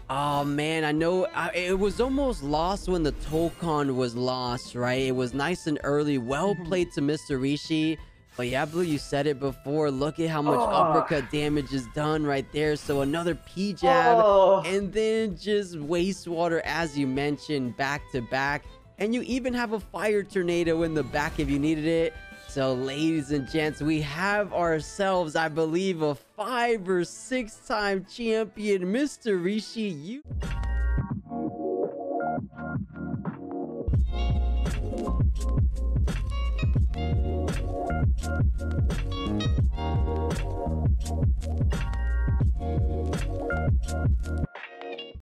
Oh, man, I know it was almost lost when the Tokon was lost, right? It was nice and early. Well played to Mr. Rishi. But yeah, Blue, you said it before. Look at how much uppercut damage is done right there. So another P-jab, and then just wastewater, as you mentioned, back to back. And you even have a fire tornado in the back if you needed it. So, ladies and gents, we have ourselves, I believe, a 5 or 6 time champion, Mr. Rishi.